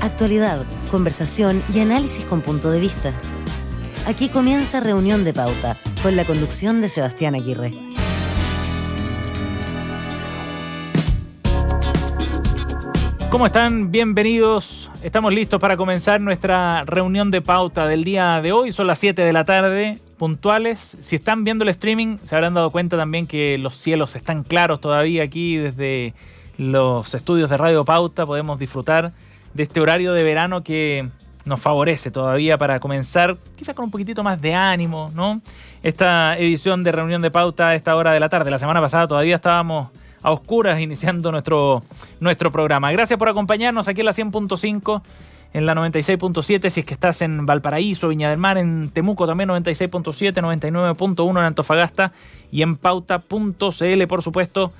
Actualidad, conversación y análisis con punto de vista. Aquí comienza Reunión de Pauta, con la conducción de Sebastián Aguirre. ¿Cómo están? Bienvenidos. Estamos listos para comenzar nuestra reunión de pauta del día de hoy. Son las 7 de la tarde, puntuales. Si están viendo el streaming, se habrán dado cuenta también que los cielos están claros todavía aquí desde los estudios de Radio Pauta. Podemos disfrutar de este horario de verano que nos favorece todavía para comenzar, quizás con un poquitito más de ánimo, ¿no? Esta edición de reunión de pauta a esta hora de la tarde. La semana pasada todavía estábamos a oscuras iniciando nuestro programa. Gracias por acompañarnos aquí en la 100.5, en la 96.7, si es que estás en Valparaíso, Viña del Mar, en Temuco también 96.7, 99.1 en Antofagasta y en pauta.cl, por supuesto,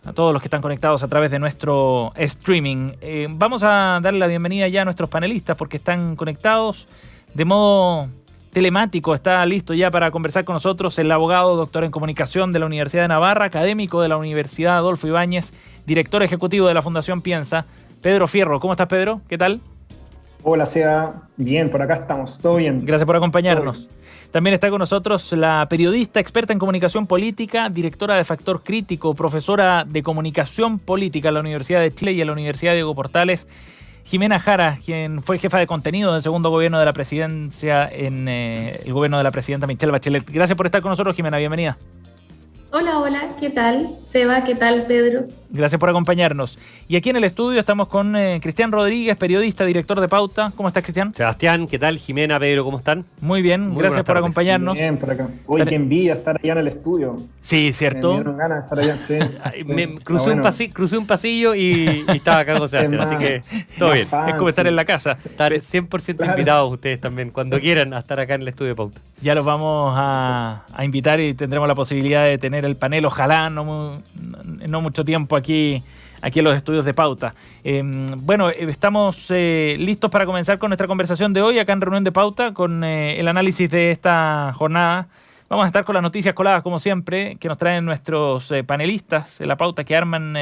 a todos los que están conectados a través de nuestro streaming. Vamos a darle la bienvenida ya a nuestros panelistas porque están conectados de modo telemático. Está listo ya para conversar con nosotros el abogado, doctor en comunicación de la Universidad de Navarra, académico de la Universidad Adolfo Ibáñez, director ejecutivo de la Fundación Piensa, Pedro Fierro. ¿Cómo estás, Pedro? ¿Qué tal? Hola, Seba. Bien, por acá estamos. ¿Todo bien? Gracias por acompañarnos. También está con nosotros la periodista, experta en comunicación política, directora de Factor Crítico, profesora de comunicación política en la Universidad de Chile y en la Universidad Diego Portales, Jimena Jara, quien fue jefa de contenido del segundo gobierno de la presidencia en el gobierno de la presidenta Michelle Bachelet. Gracias por estar con nosotros, Jimena. Bienvenida. Hola, ¿qué tal? Seba, ¿qué tal, Pedro? Gracias por acompañarnos. Y aquí en el estudio estamos con Cristian Rodríguez, periodista, director de Pauta. ¿Cómo estás, Cristian? Sebastián, ¿qué tal? Jimena, Pedro, ¿cómo están? Muy bien, gracias por acompañarnos. Bien, por acá. Hoy qué envidia estar allá en el estudio. Sí, ¿cierto? Me dieron ganas de estar allá, sí. Crucé un pasillo y estaba acá con Sebastián, así que todo bien. Es como estar en la casa. Estar 100% invitados ustedes también, cuando quieran, a estar acá en el estudio de Pauta. Ya los vamos a invitar y tendremos la posibilidad de tener el panel, ojalá no mucho tiempo aquí en los estudios de Pauta. Estamos listos para comenzar con nuestra conversación de hoy, acá en Reunión de Pauta, con el análisis de esta jornada. Vamos a estar con las noticias coladas, como siempre, que nos traen nuestros panelistas de la pauta que arman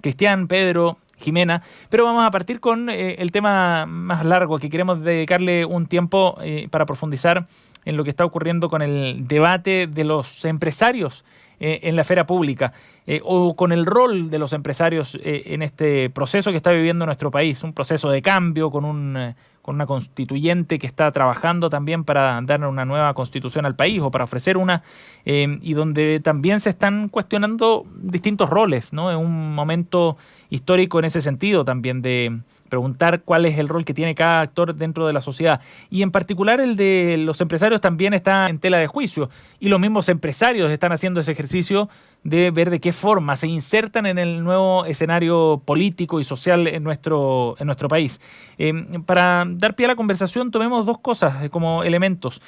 Cristian, Pedro, Jimena, pero vamos a partir con el tema más largo, que queremos dedicarle un tiempo para profundizar en lo que está ocurriendo con el debate de los empresarios en la esfera pública, o con el rol de los empresarios en este proceso que está viviendo nuestro país, un proceso de cambio con una constituyente que está trabajando también para dar una nueva constitución al país o para ofrecer una, y donde también se están cuestionando distintos roles, ¿no? En un momento histórico en ese sentido también de preguntar cuál es el rol que tiene cada actor dentro de la sociedad. Y en particular el de los empresarios también está en tela de juicio. Y los mismos empresarios están haciendo ese ejercicio de ver de qué forma se insertan en el nuevo escenario político y social en nuestro país. Para dar pie a la conversación, tomemos dos cosas como elementos.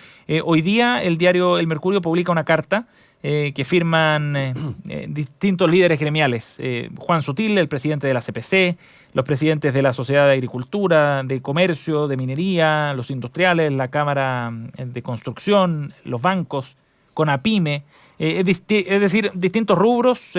Hoy día el diario El Mercurio publica una carta que firman distintos líderes gremiales. Juan Sutil, el presidente de la CPC, los presidentes de la Sociedad de Agricultura, de Comercio, de Minería, los industriales, la Cámara de Construcción, los bancos, CONAPYME, es decir, distintos rubros,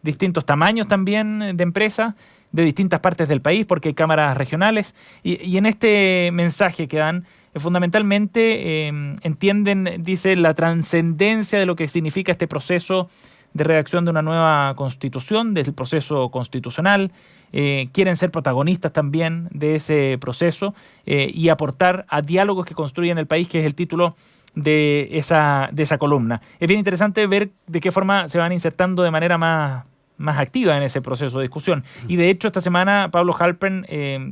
distintos tamaños también de empresas, de distintas partes del país, porque hay cámaras regionales, y en este mensaje que dan, fundamentalmente entienden, dice, la trascendencia de lo que significa este proceso de redacción de una nueva constitución, del proceso constitucional. Quieren ser protagonistas también de ese proceso y aportar a diálogos que construyen el país, que es el título de esa columna. Es bien interesante ver de qué forma se van insertando de manera más activa en ese proceso de discusión. Y de hecho, esta semana Pablo Halpern,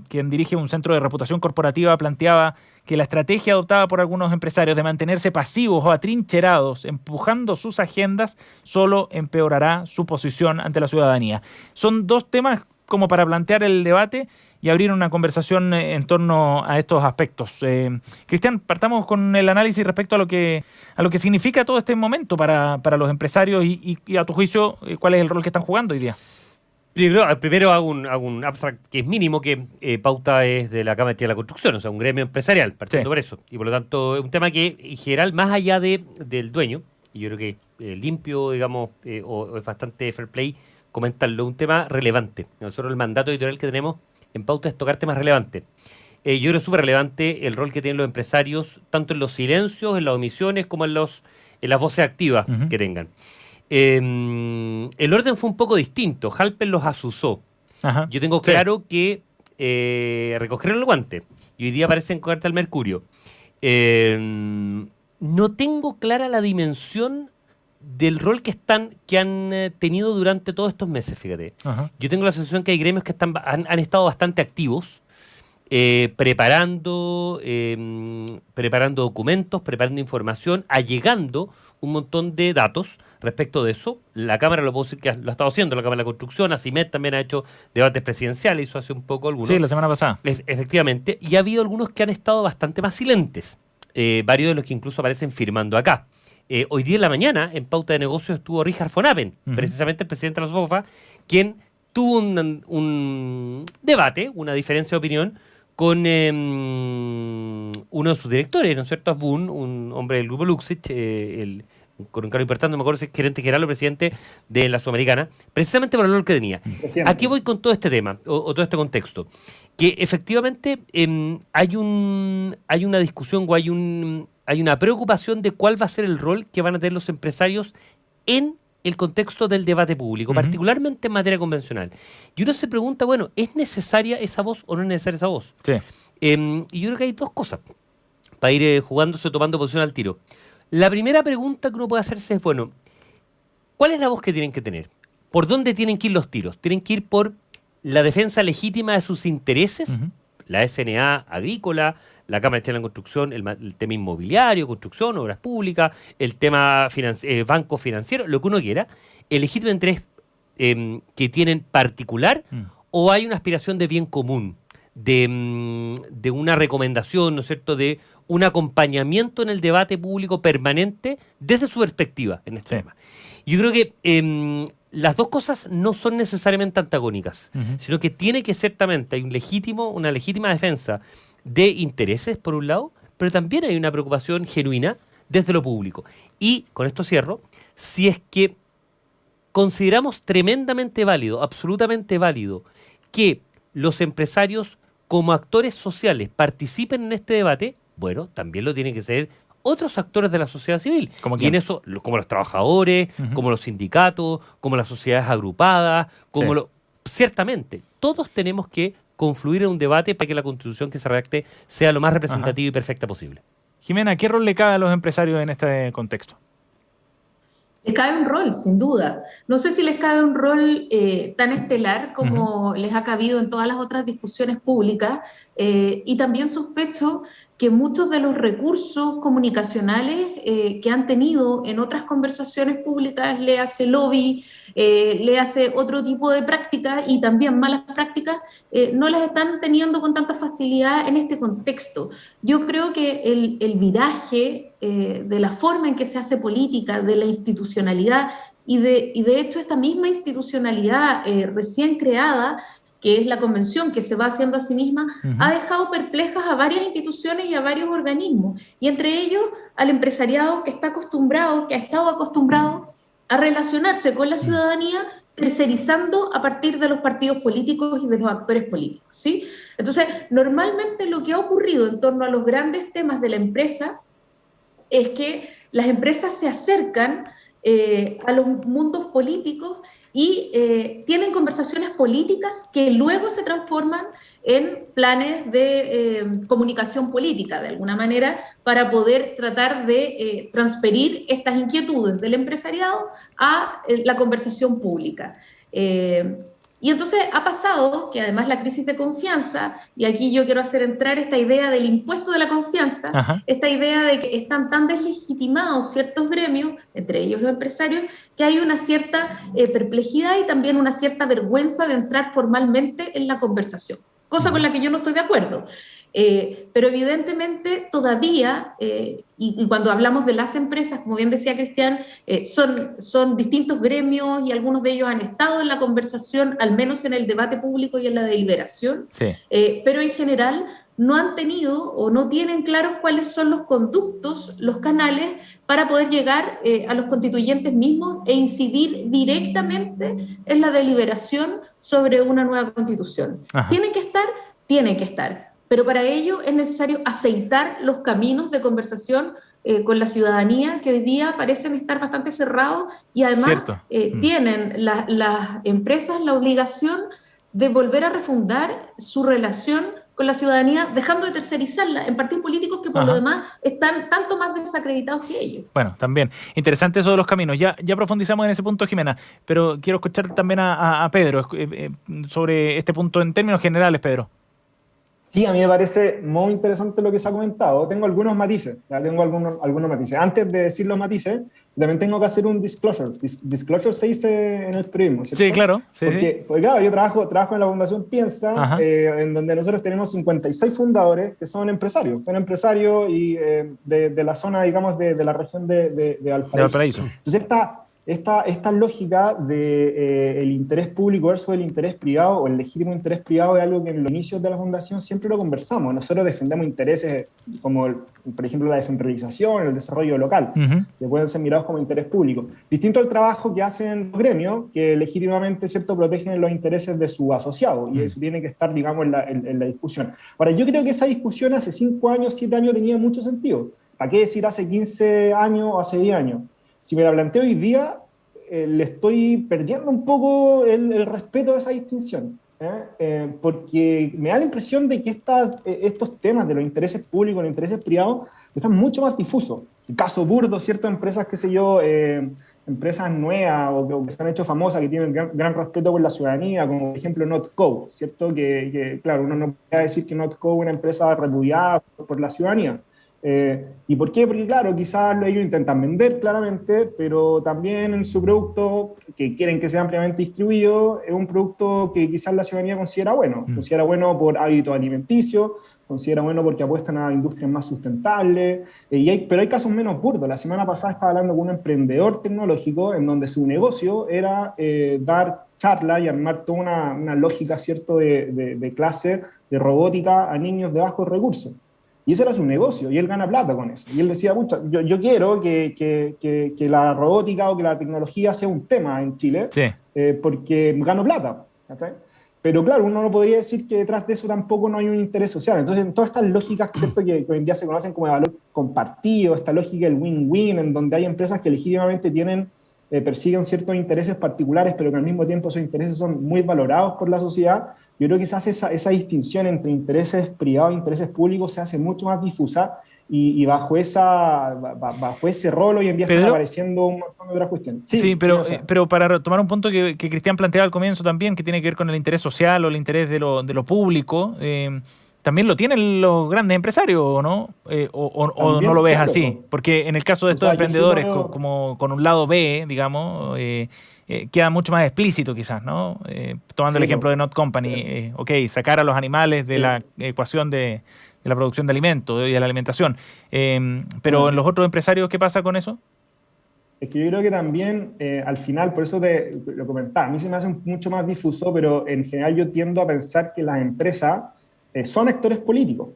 quien dirige un centro de reputación corporativa, planteaba que la estrategia adoptada por algunos empresarios de mantenerse pasivos o atrincherados, empujando sus agendas, solo empeorará su posición ante la ciudadanía. Son dos temas como para plantear el debate y abrir una conversación en torno a estos aspectos. Cristian, partamos con el análisis respecto a lo que significa todo este momento para los empresarios y a tu juicio, ¿cuál es el rol que están jugando hoy día? Primero hago un abstract que es mínimo, que Pauta es de la Cámara de la Construcción, o sea, un gremio empresarial, partiendo por eso. Y por lo tanto, es un tema que, en general, más allá del dueño, y yo creo que limpio, digamos, o es bastante fair play, comentarlo, un tema relevante. Nosotros el mandato editorial que tenemos en Pauta es tocar temas relevantes. Yo creo que es súper relevante el rol que tienen los empresarios, tanto en los silencios, en las omisiones, como en las voces activas que tengan. El orden fue un poco distinto. Halper los asusó. Ajá. Yo tengo claro que recogieron el guante y hoy día parecen cogerte al mercurio. No tengo clara la dimensión del rol que han tenido durante todos estos meses, fíjate. Ajá. Yo tengo la sensación que hay gremios que han estado bastante activos, preparando documentos, preparando información, allegando un montón de datos respecto de eso. La Cámara, lo puedo decir que lo ha estado haciendo, la Cámara de la Construcción, ACIMED también ha hecho debates presidenciales, hizo hace un poco algunos. Sí, la semana pasada. Efectivamente, y ha habido algunos que han estado bastante más silentes, varios de los que incluso aparecen firmando acá. Hoy día en la mañana, en Pauta de Negocios, estuvo Richard von Appen, precisamente el presidente de la SOFA, quien tuvo un debate, una diferencia de opinión, con uno de sus directores, ¿no es cierto? Asbun, un hombre del grupo Luxich, con un cargo importante, no me acuerdo si es gerente general o presidente de la Sudamericana, precisamente por el rol que tenía. Aquí voy con todo este tema, o todo este contexto, que efectivamente hay una discusión o hay una preocupación de cuál va a ser el rol que van a tener los empresarios en el contexto del debate público, particularmente en materia convencional. Y uno se pregunta, bueno, ¿es necesaria esa voz o no es necesaria esa voz? Sí. Y yo creo que hay dos cosas para ir jugándose o tomando posición al tiro. La primera pregunta que uno puede hacerse es, bueno, ¿cuál es la voz que tienen que tener? ¿Por dónde tienen que ir los tiros? ¿Tienen que ir por la defensa legítima de sus intereses? La SNA agrícola, la Cámara de la Construcción, el tema inmobiliario, construcción, obras públicas, el tema banco financiero, lo que uno quiera, el legítimo interés que tienen particular, o hay una aspiración de bien común, de una recomendación, ¿no es cierto?, de un acompañamiento en el debate público permanente desde su perspectiva en este tema. Yo creo que las dos cosas no son necesariamente antagónicas, sino que tiene que ciertamente hay una legítima defensa de intereses, por un lado, pero también hay una preocupación genuina desde lo público. Y, con esto cierro, si es que consideramos tremendamente válido, absolutamente válido, que los empresarios como actores sociales participen en este debate, bueno, también lo tienen que ser otros actores de la sociedad civil. Y en eso, como los trabajadores, como los sindicatos, como las sociedades agrupadas, ciertamente, todos tenemos que confluir en un debate para que la Constitución que se redacte sea lo más representativa y perfecta posible. Jimena, ¿qué rol le cabe a los empresarios en este contexto? Les cabe un rol, sin duda. No sé si les cabe un rol tan estelar como les ha cabido en todas las otras discusiones públicas, y también sospecho que muchos de los recursos comunicacionales que han tenido en otras conversaciones públicas, le hace lobby, le hace otro tipo de prácticas y también malas prácticas, no las están teniendo con tanta facilidad en este contexto. Yo creo que el viraje de la forma en que se hace política, de la institucionalidad y de hecho esta misma institucionalidad recién creada, que es la convención que se va haciendo a sí misma, ha dejado perplejas a varias instituciones y a varios organismos, y entre ellos al empresariado que ha estado acostumbrado a relacionarse con la ciudadanía, tercerizando a partir de los partidos políticos y de los actores políticos, ¿sí? Entonces, normalmente lo que ha ocurrido en torno a los grandes temas de la empresa es que las empresas se acercan a los mundos políticos y tienen conversaciones políticas que luego se transforman en planes de comunicación política, de alguna manera, para poder tratar de transferir estas inquietudes del empresariado a la conversación pública. Y entonces ha pasado que además la crisis de confianza, y aquí yo quiero hacer entrar esta idea del impuesto de la confianza, esta idea de que están tan deslegitimados ciertos gremios, entre ellos los empresarios, que hay una cierta perplejidad y también una cierta vergüenza de entrar formalmente en la conversación, cosa con la que yo no estoy de acuerdo. Pero evidentemente todavía, y cuando hablamos de las empresas, como bien decía Cristian, son distintos gremios y algunos de ellos han estado en la conversación, al menos en el debate público y en la deliberación, pero en general no han tenido o no tienen claros cuáles son los conductos, los canales para poder llegar a los constituyentes mismos e incidir directamente en la deliberación sobre una nueva constitución. Ajá. Tienen que estar, pero para ello es necesario aceitar los caminos de conversación con la ciudadanía, que hoy día parecen estar bastante cerrados, y además tienen las empresas la obligación de volver a refundar su relación con la ciudadanía, dejando de tercerizarla en partidos políticos que por lo demás están tanto más desacreditados que ellos. Bueno, también. Interesante eso de los caminos. Ya profundizamos en ese punto, Jimena, pero quiero escuchar también a Pedro sobre este punto en términos generales, Pedro. Sí, a mí me parece muy interesante lo que se ha comentado. Tengo algunos matices, algunos matices. Antes de decir los matices, también tengo que hacer un disclosure. Disclosure se dice en el periodismo, ¿cierto? Sí, claro. Sí, porque claro, yo trabajo en la Fundación Piensa, en donde nosotros tenemos 56 fundadores que son empresarios. Son empresarios y de la zona, digamos, de la región de Valparaíso. Entonces, esta lógica de el interés público versus el interés privado o el legítimo interés privado es algo que en los inicios de la fundación siempre lo conversamos. Nosotros defendemos intereses como, por ejemplo, la descentralización, el desarrollo local, que pueden ser mirados como interés público. Distinto al trabajo que hacen los gremios, que legítimamente, ¿cierto?, protegen los intereses de su asociado, y eso tiene que estar, digamos, en la discusión. Ahora, yo creo que esa discusión hace 5 años, 7 años tenía mucho sentido. ¿Para qué decir hace 15 años o hace 10 años? Si me la planteo hoy día, le estoy perdiendo un poco el respeto a esa distinción, porque me da la impresión de que estos temas de los intereses públicos y los intereses privados están mucho más difusos. El caso burdo, ciertas empresas, qué sé yo, empresas nuevas o que se han hecho famosas, que tienen gran respeto por la ciudadanía, como por ejemplo Notco, ¿cierto? Que claro, uno no puede decir que Notco es una empresa repudiada por la ciudadanía. ¿Y por qué? Porque claro, quizás ellos intentan vender claramente, pero también en su producto, que quieren que sea ampliamente distribuido, es un producto que quizás la ciudadanía considera bueno. Considera bueno por hábitos alimenticios, considera bueno porque apuestan a industrias más sustentables, pero hay casos menos burdos. La semana pasada estaba hablando con un emprendedor tecnológico en donde su negocio era dar charla y armar toda una lógica, ¿cierto?, de clase de robótica a niños de bajos recursos. Y ese era su negocio, y él gana plata con eso. Y él decía, yo quiero que la robótica o que la tecnología sea un tema en Chile, porque gano plata. ¿Okay? Pero claro, uno no podría decir que detrás de eso tampoco no hay un interés social. Entonces, en todas estas lógicas, ¿cierto?, que hoy en día se conocen como de valor compartido, esta lógica del win-win, en donde hay empresas que legítimamente persiguen ciertos intereses particulares, pero que al mismo tiempo esos intereses son muy valorados por la sociedad, yo creo que se hace esa distinción entre intereses privados e intereses públicos se hace mucho más difusa, y bajo ese rol hoy en día están apareciendo un montón de otras cuestiones. Sí, pero para retomar un punto que Cristian planteaba al comienzo también, que tiene que ver con el interés social o el interés de lo público, también lo tienen los grandes empresarios, ¿no? ¿O no lo ves así? Porque en el caso de estos emprendedores, como con un lado B, digamos, queda mucho más explícito quizás, ¿no? Tomando el ejemplo de Not Company, sacar a los animales de la ecuación de la producción de alimentos y de la alimentación. Pero en los otros empresarios, ¿qué pasa con eso? Es que yo creo que también, al final, por eso te lo comentaba, a mí se me hace mucho más difuso, pero en general yo tiendo a pensar que las empresas son actores políticos.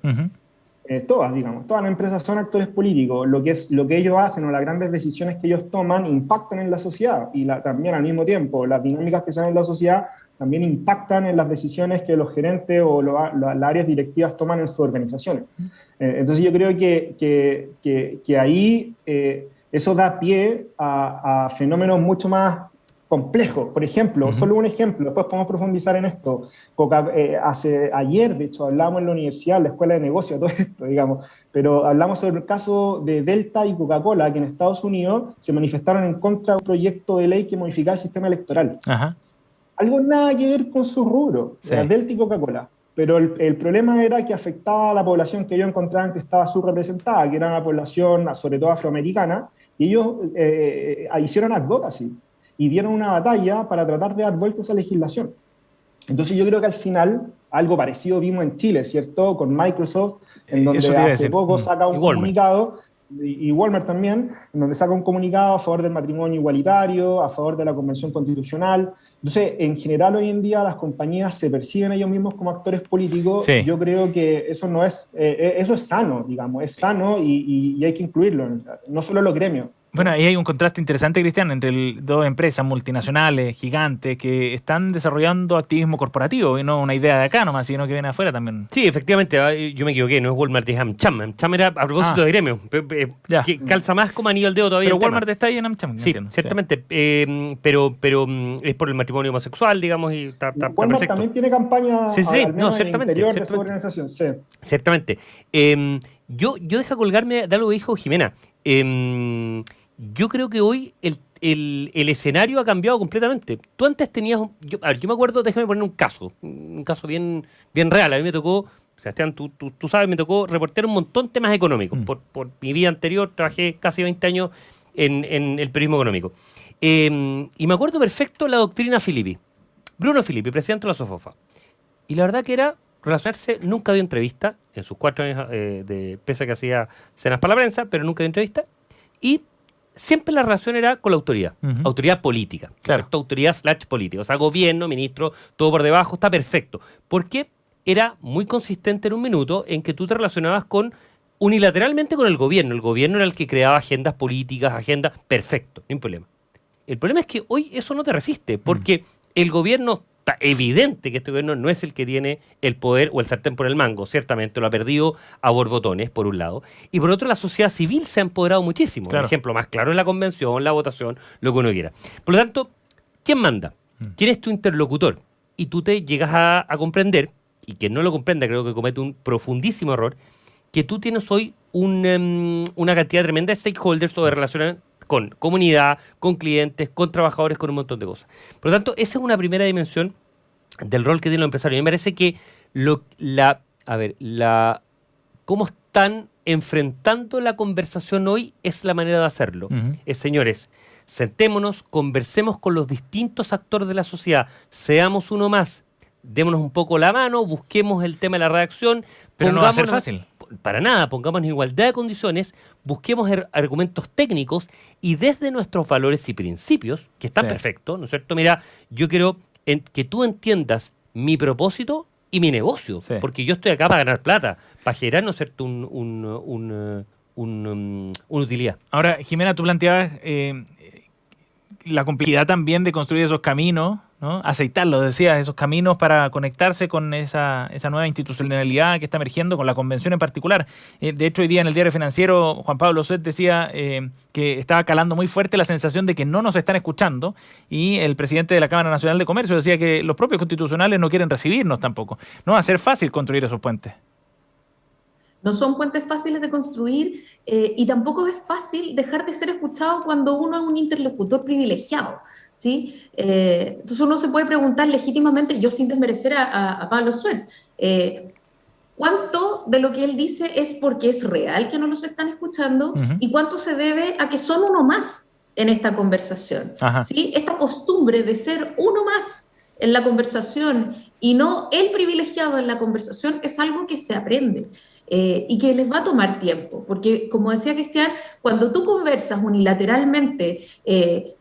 Todas las empresas son actores políticos. Lo que ellos hacen o las grandes decisiones que ellos toman impactan en la sociedad, y también al mismo tiempo las dinámicas que se dan en la sociedad también impactan en las decisiones que los gerentes o las áreas directivas toman en sus organizaciones. Entonces yo creo que ahí eso da pie a fenómenos mucho más complejos. Por ejemplo, solo un ejemplo, después podemos profundizar en esto. Ayer, de hecho, hablábamos en la universidad, en la escuela de negocio, todo esto, digamos, pero hablamos sobre el caso de Delta y Coca-Cola, que en Estados Unidos se manifestaron en contra de un proyecto de ley que modificaba el sistema electoral. Algo nada que ver con su rubro, Delta y Coca-Cola. Pero el problema era que afectaba a la población que ellos encontraban que estaba subrepresentada, que era una población sobre todo afroamericana, y ellos hicieron advocacy y dieron una batalla para tratar de dar vuelta a esa legislación. Entonces yo creo que al final algo parecido vimos en Chile, ¿cierto? Con Microsoft, en donde hace poco saca un comunicado y Walmart también, en donde saca un comunicado a favor del matrimonio igualitario, a favor de la Convención Constitucional. Entonces, en general, hoy en día las compañías se perciben ellos mismos como actores políticos. Sí. Yo creo que eso no es, eso es sano, digamos, es sano y hay que incluirlo, no solo los gremios. Bueno, ahí hay un contraste interesante, Cristian, entre dos empresas multinacionales, gigantes, que están desarrollando activismo corporativo y no una idea de acá nomás, sino que viene afuera también. Sí, efectivamente, yo me equivoqué, no es Walmart, es AmCham. AmCham era a propósito de gremio, que calza más como anillo al dedo todavía. Pero Walmart está ahí en AmCham. Sí, entiendo. Ciertamente, sí. Pero es por el matrimonio homosexual, digamos, y está Walmart perfecto. También tiene campaña al menos en el interior de su organización. Sí. Ciertamente. Yo deja colgarme de algo que dijo Jimena. Yo creo que hoy el escenario ha cambiado completamente. Tú antes tenías... Yo me acuerdo, déjame poner un caso bien real. A mí me tocó, Sebastián, tú sabes, me tocó reportear un montón de temas económicos. Por mi vida anterior trabajé casi 20 años en el periodismo económico. Y me acuerdo perfecto la doctrina Filippi. Bruno Filippi, presidente de la SOFOFA. Y la verdad que era relacionarse, nunca dio entrevista, en sus 4 años pese a que hacía cenas para la prensa, pero nunca dio entrevista. Y siempre la relación era con la autoridad, autoridad política, claro. Autoridad / política, o sea, gobierno, ministro, todo por debajo, está perfecto. Porque era muy consistente en un minuto en que tú te relacionabas unilateralmente con el gobierno era el que creaba agendas políticas, perfecto, no hay problema. El problema es que hoy eso no te resiste, porque el gobierno... Está evidente que este gobierno no es el que tiene el poder o el sartén por el mango, ciertamente lo ha perdido a borbotones, por un lado, y por otro la sociedad civil se ha empoderado muchísimo. Claro. El ejemplo más claro es la convención, la votación, lo que uno quiera. Por lo tanto, ¿quién manda? ¿Quién es tu interlocutor? Y tú te llegas a comprender, y quien no lo comprenda creo que comete un profundísimo error, que tú tienes hoy una cantidad tremenda de stakeholders o de relaciones con comunidad, con clientes, con trabajadores, con un montón de cosas. Por lo tanto, esa es una primera dimensión del rol que tienen los empresarios. A mí me parece que cómo están enfrentando la conversación hoy es la manera de hacerlo. Señores, sentémonos, conversemos con los distintos actores de la sociedad, seamos uno más, démonos un poco la mano, busquemos el tema de la redacción. Pero no va a ser fácil. Para nada, pongamos en igualdad de condiciones, busquemos argumentos técnicos y desde nuestros valores y principios, que están perfectos, ¿no es cierto? Mira, yo quiero que tú entiendas mi propósito y mi negocio, porque yo estoy acá para ganar plata, para generar, ¿no es cierto?, una utilidad. Ahora, Jimena, tú planteabas la complejidad también de construir esos caminos, ¿no? Aceitarlos, decías, esos caminos para conectarse con esa nueva institucionalidad que está emergiendo, con la convención en particular. De hecho, hoy día en el Diario Financiero, Juan Pablo Suet decía que estaba calando muy fuerte la sensación de que no nos están escuchando, y el presidente de la Cámara Nacional de Comercio decía que los propios constitucionales no quieren recibirnos tampoco. No va a ser fácil construir esos puentes. No son puentes fáciles de construir y tampoco es fácil dejar de ser escuchado cuando uno es un interlocutor privilegiado, ¿sí? Entonces uno se puede preguntar legítimamente, yo sin desmerecer a Pablo Suet, ¿cuánto de lo que él dice es porque es real que no los están escuchando y cuánto se debe a que son uno más en esta conversación? ¿Sí? Esta costumbre de ser uno más en la conversación y no el privilegiado en la conversación es algo que se aprende. Y que les va a tomar tiempo, porque como decía Cristian, cuando tú conversas unilateralmente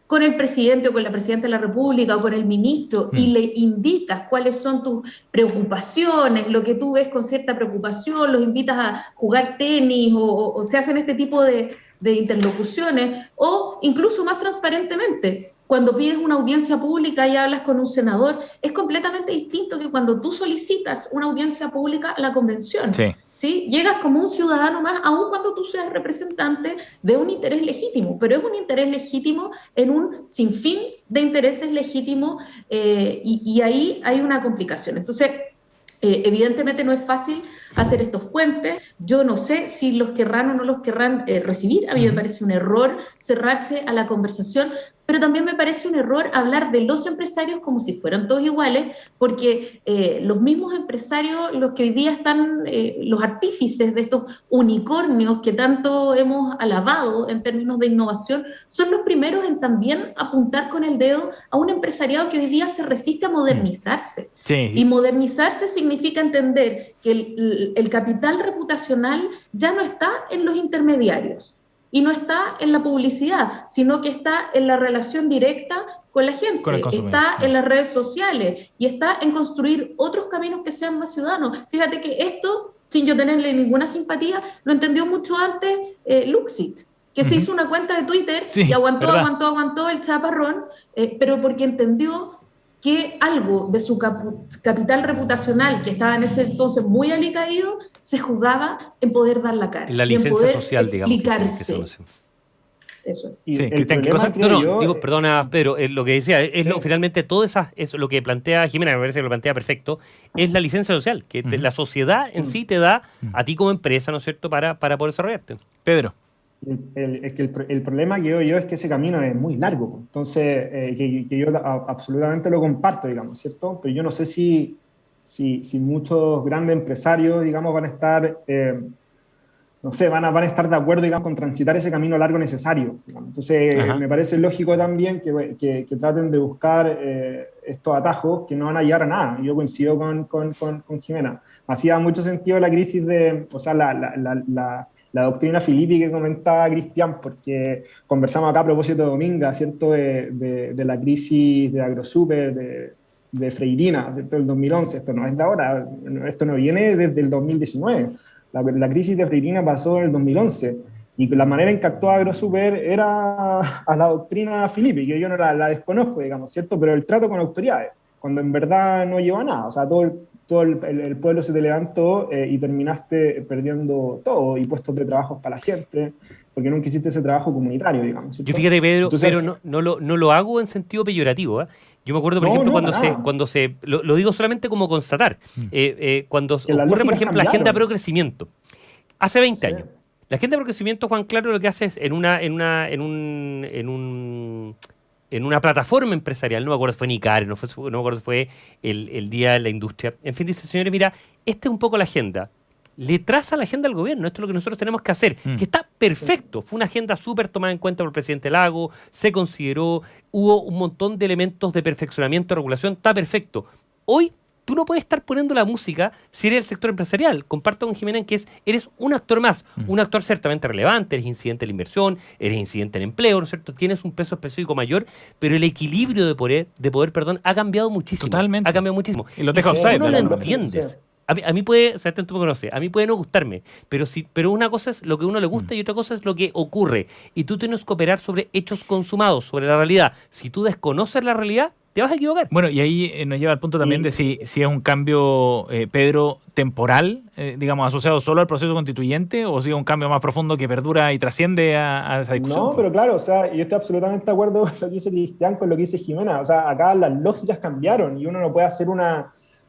con el presidente o con la presidenta de la República o con el ministro y le indicas cuáles son tus preocupaciones, lo que tú ves con cierta preocupación, los invitas a jugar tenis o se hacen este tipo de interlocuciones, o incluso más transparentemente, cuando pides una audiencia pública y hablas con un senador, es completamente distinto que cuando tú solicitas una audiencia pública a la convención. ¿Sí? Llegas como un ciudadano más, aun cuando tú seas representante de un interés legítimo, pero es un interés legítimo en un sinfín de intereses legítimos y ahí hay una complicación. Entonces, evidentemente no es fácil hacer estos puentes. Yo no sé si los querrán o no los querrán recibir. A mí me parece un error cerrarse a la conversación, pero también me parece un error hablar de los empresarios como si fueran todos iguales, porque los mismos empresarios, los que hoy día están, los artífices de estos unicornios que tanto hemos alabado en términos de innovación, son los primeros en también apuntar con el dedo a un empresariado que hoy día se resiste a modernizarse. Y modernizarse significa entender que el capital reputacional ya no está en los intermediarios, Y no está en la publicidad, sino que está en la relación directa con la gente, está en las redes sociales y está en construir otros caminos que sean más ciudadanos. Fíjate que esto, sin yo tenerle ninguna simpatía, lo entendió mucho antes Luxit, que se hizo una cuenta de Twitter y aguantó el chaparrón, pero porque entendió que algo de su capital reputacional, que estaba en ese entonces muy alicaído, se jugaba en poder dar la cara. La licencia social, digamos. Eso es. Sí, perdona, Pedro, lo que decía, finalmente todo eso lo que plantea Jimena, me parece que lo plantea perfecto, es la licencia social, que la sociedad en sí te da a ti como empresa, ¿no es cierto?, para poder desarrollarte. Pedro. El problema que veo yo es que ese camino es muy largo, entonces que yo absolutamente lo comparto, digamos, ¿cierto? Pero yo no sé si muchos grandes empresarios, digamos, van a estar, no sé, van a estar de acuerdo, digamos, con transitar ese camino largo necesario, digamos. Entonces me parece lógico también que traten de buscar estos atajos que no van a llegar a nada. Yo coincido con Jimena. Hacía mucho sentido la crisis la doctrina Filippi que comentaba Cristian, porque conversamos acá a propósito de Dominga, ¿cierto?, de la crisis de AgroSuper, de Freirina, del 2011. Esto no es de ahora, esto no viene desde el 2019. La crisis de Freirina pasó en el 2011, y la manera en que actuó AgroSuper era a la doctrina Filippi, que yo no la desconozco, digamos, ¿cierto?, pero el trato con autoridades, cuando en verdad no lleva a nada. O sea, todo el pueblo se te levantó y terminaste perdiendo todo, y puestos de trabajo para la gente, porque nunca hiciste ese trabajo comunitario, digamos, ¿cierto? Yo fíjate, Pedro, pero no lo hago en sentido peyorativo, ¿eh? Yo me acuerdo, por ejemplo, cuando lo digo solamente como constatar, cuando ocurre, por ejemplo, la agenda pro crecimiento, hace 20 años. La agenda pro crecimiento, Juan Claro, lo que hace es en una plataforma empresarial, no me acuerdo si fue en ICARE, no me acuerdo si fue el Día de la Industria. En fin, dice, señores, mira, esta es un poco la agenda. Le traza la agenda al gobierno, esto es lo que nosotros tenemos que hacer, que está perfecto. Fue una agenda súper tomada en cuenta por el presidente Lago, se consideró, hubo un montón de elementos de perfeccionamiento, de regulación, está perfecto. Hoy tú no puedes estar poniendo la música si eres el sector empresarial. Comparto con Jimena en que eres un actor más, un actor ciertamente relevante, eres incidente en la inversión, eres incidente en el empleo, ¿no es cierto? Tienes un peso específico mayor, pero el equilibrio de poder, ha cambiado muchísimo. Totalmente. Ha cambiado muchísimo. Y lo dejo si tú no lo entiendes. A mí puede, o sea, tú me conoces, a mí puede no gustarme, pero una cosa es lo que a uno le gusta y otra cosa es lo que ocurre. Y tú tienes que operar sobre hechos consumados, sobre la realidad. Si tú desconoces la realidad, te vas a equivocar. Bueno, y ahí nos lleva al punto también de si es un cambio, Pedro, temporal, digamos, asociado solo al proceso constituyente, o si es un cambio más profundo que perdura y trasciende a esa discusión. No, pero claro, o sea, yo estoy absolutamente de acuerdo con lo que dice Cristian, con lo que dice Jimena. O sea, acá las lógicas cambiaron y uno no puede hacer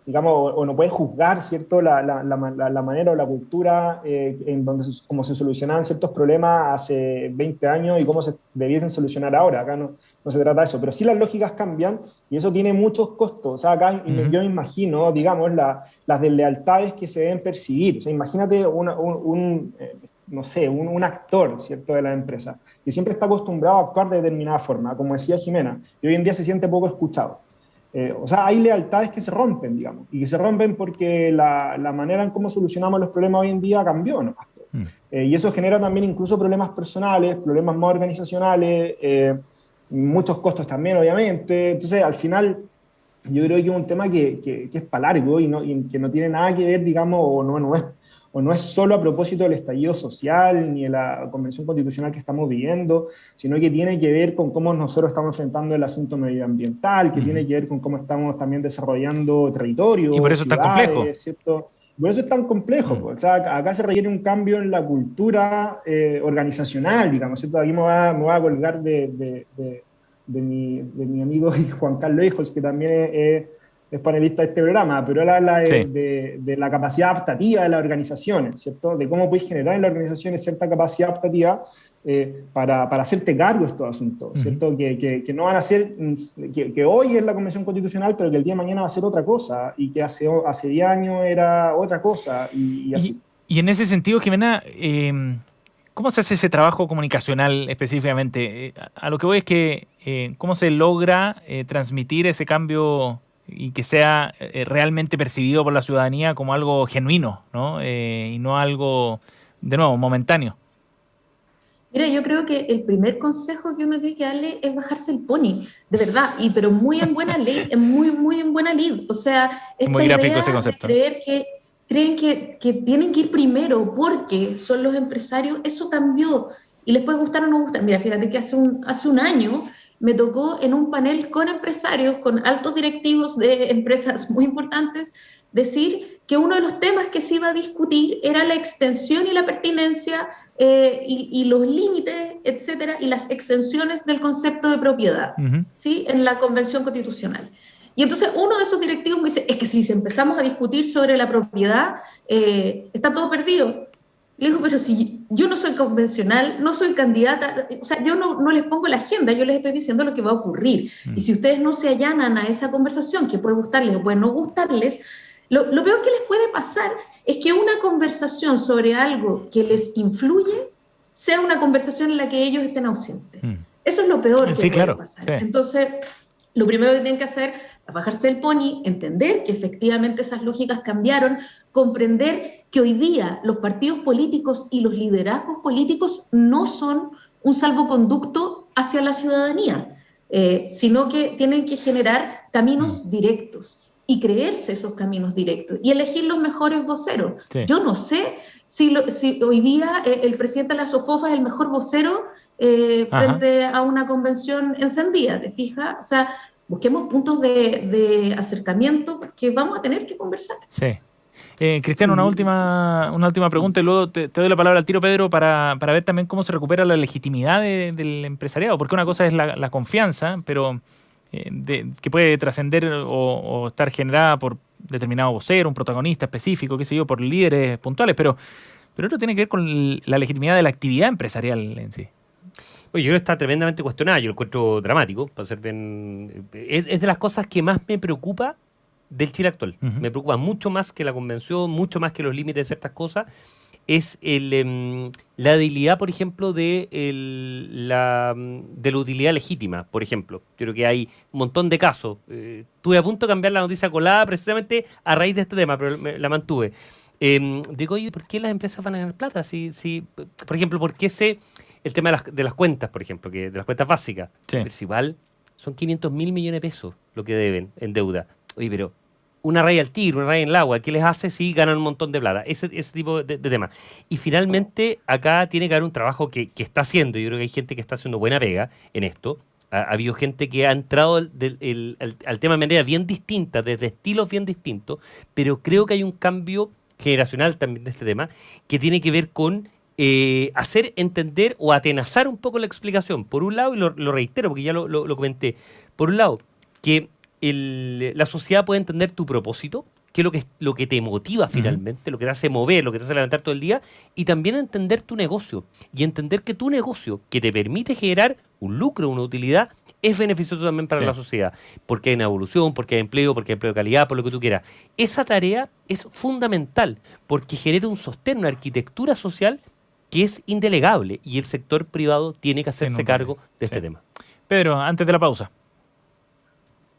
digamos, o no puede juzgar, ¿cierto?, la manera o la cultura en donde cómo se solucionaban ciertos problemas hace 20 años y cómo se debiesen solucionar ahora. Acá no se trata de eso, pero sí las lógicas cambian y eso tiene muchos costos. O sea, acá yo me imagino, digamos, las deslealtades que se deben percibir. O sea, imagínate no sé, un actor, ¿cierto?, de la empresa, que siempre está acostumbrado a actuar de determinada forma, como decía Jimena, y hoy en día se siente poco escuchado. O sea, hay lealtades que se rompen, digamos, y que se rompen porque la manera en cómo solucionamos los problemas hoy en día cambió, ¿no? Y eso genera también incluso problemas personales, problemas más organizacionales, muchos costos también, obviamente. Entonces, al final, yo creo que es un tema que es para largo y que no tiene nada que ver, digamos, o no es solo a propósito del estallido social ni de la convención constitucional que estamos viviendo, sino que tiene que ver con cómo nosotros estamos enfrentando el asunto medioambiental, que tiene que ver con cómo estamos también desarrollando territorio. Y por eso es tan complejo. ¿Cierto? Por eso es tan complejo. O sea, acá se requiere un cambio en la cultura organizacional, digamos, ¿cierto? Aquí me voy a colgar de mi amigo Juan Carlos Hijos, que también es panelista de este programa, pero él habla de la capacidad adaptativa de las organizaciones, ¿cierto? De cómo puedes generar en las organizaciones cierta capacidad adaptativa para hacerte cargo de estos asuntos, ¿cierto? Que no van a ser, que hoy es la Convención Constitucional, pero que el día de mañana va a ser otra cosa, y que hace 10 años era otra cosa, y así. Y en ese sentido, Jimena, ¿cómo se hace ese trabajo comunicacional específicamente? A lo que voy es que, ¿cómo se logra transmitir ese cambio y que sea realmente percibido por la ciudadanía como algo genuino, ¿no? Y no algo, de nuevo, momentáneo? Mira, yo creo que el primer consejo que uno tiene que darle es bajarse el pony, de verdad, pero muy en buena ley, muy en buena lid. O sea, esta muy gráfico idea ese concepto. de creer creen que tienen que ir primero porque son los empresarios, eso cambió y les puede gustar o no gustar. Mira, fíjate que hace un año me tocó en un panel con empresarios, con altos directivos de empresas muy importantes, decir que uno de los temas que se iba a discutir era la extensión y la pertinencia y los límites, etcétera, y las exenciones del concepto de propiedad, ¿sí? En la Convención Constitucional. Y entonces uno de esos directivos me dice, es que si empezamos a discutir sobre la propiedad, está todo perdido. Le digo, pero si yo no soy convencional, no soy candidata, o sea, yo no les pongo la agenda, yo les estoy diciendo lo que va a ocurrir. Y si ustedes no se allanan a esa conversación, que puede gustarles o puede no gustarles, lo peor que les puede pasar es que una conversación sobre algo que les influye sea una conversación en la que ellos estén ausentes. Eso es lo peor que puede pasar. Sí. Entonces, lo primero que tienen que hacer es bajarse el pony, entender que efectivamente esas lógicas cambiaron, comprender que hoy día los partidos políticos y los liderazgos políticos no son un salvoconducto hacia la ciudadanía, sino que tienen que generar caminos directos y creerse esos caminos directos y elegir los mejores voceros. Sí. Yo no sé si hoy día el presidente Lasso Fofa es el mejor vocero frente a una convención encendida, ¿te fijas? O sea, busquemos puntos de acercamiento porque vamos a tener que conversar. Sí. Cristiano, una última pregunta y luego te doy la palabra al tiro, Pedro, para ver también cómo se recupera la legitimidad del empresariado, porque una cosa es la confianza, pero que puede trascender o estar generada por determinado vocero, un protagonista específico, qué sé yo, por líderes puntuales, pero otro tiene que ver con la legitimidad de la actividad empresarial en sí. Oye, yo creo que está tremendamente cuestionado, yo lo encuentro dramático, para ser bien... Es de las cosas que más me preocupa del Chile actual. Me preocupa mucho más que la convención, mucho más que los límites de ciertas cosas, es la debilidad, por ejemplo, de la utilidad legítima, por ejemplo. Yo creo que hay un montón de casos. Estuve a punto de cambiar la noticia colada precisamente a raíz de este tema, pero la mantuve. Digo, oye, ¿por qué las empresas van a ganar plata? Por ejemplo, ¿por qué el tema de las cuentas, por ejemplo, de las cuentas básicas? Sí. Pero igual son 500.000 millones de pesos lo que deben en deuda. Oye, pero una raya al tigre, una raya en el agua, ¿qué les hace si ganan un montón de plata? Ese tipo de temas. Y finalmente, acá tiene que haber un trabajo que está haciendo. Yo creo que hay gente que está haciendo buena pega en esto. Ha habido gente que ha entrado al tema de manera bien distinta, desde estilos bien distintos, pero creo que hay un cambio generacional también de este tema, que tiene que ver con hacer entender o atenazar un poco la explicación. Por un lado, y lo reitero porque ya lo comenté, por un lado, que la sociedad puede entender tu propósito, que es lo que te motiva finalmente, lo que te hace mover, lo que te hace levantar todo el día, y también entender tu negocio, y entender que tu negocio, que te permite generar un lucro, una utilidad, es beneficioso también para la sociedad, porque hay una evolución, porque hay empleo de calidad, por lo que tú quieras. Esa tarea es fundamental, porque genera un sostén, una arquitectura social que es indelegable, y el sector privado tiene que hacerse cargo de este tema. Pedro, antes de la pausa.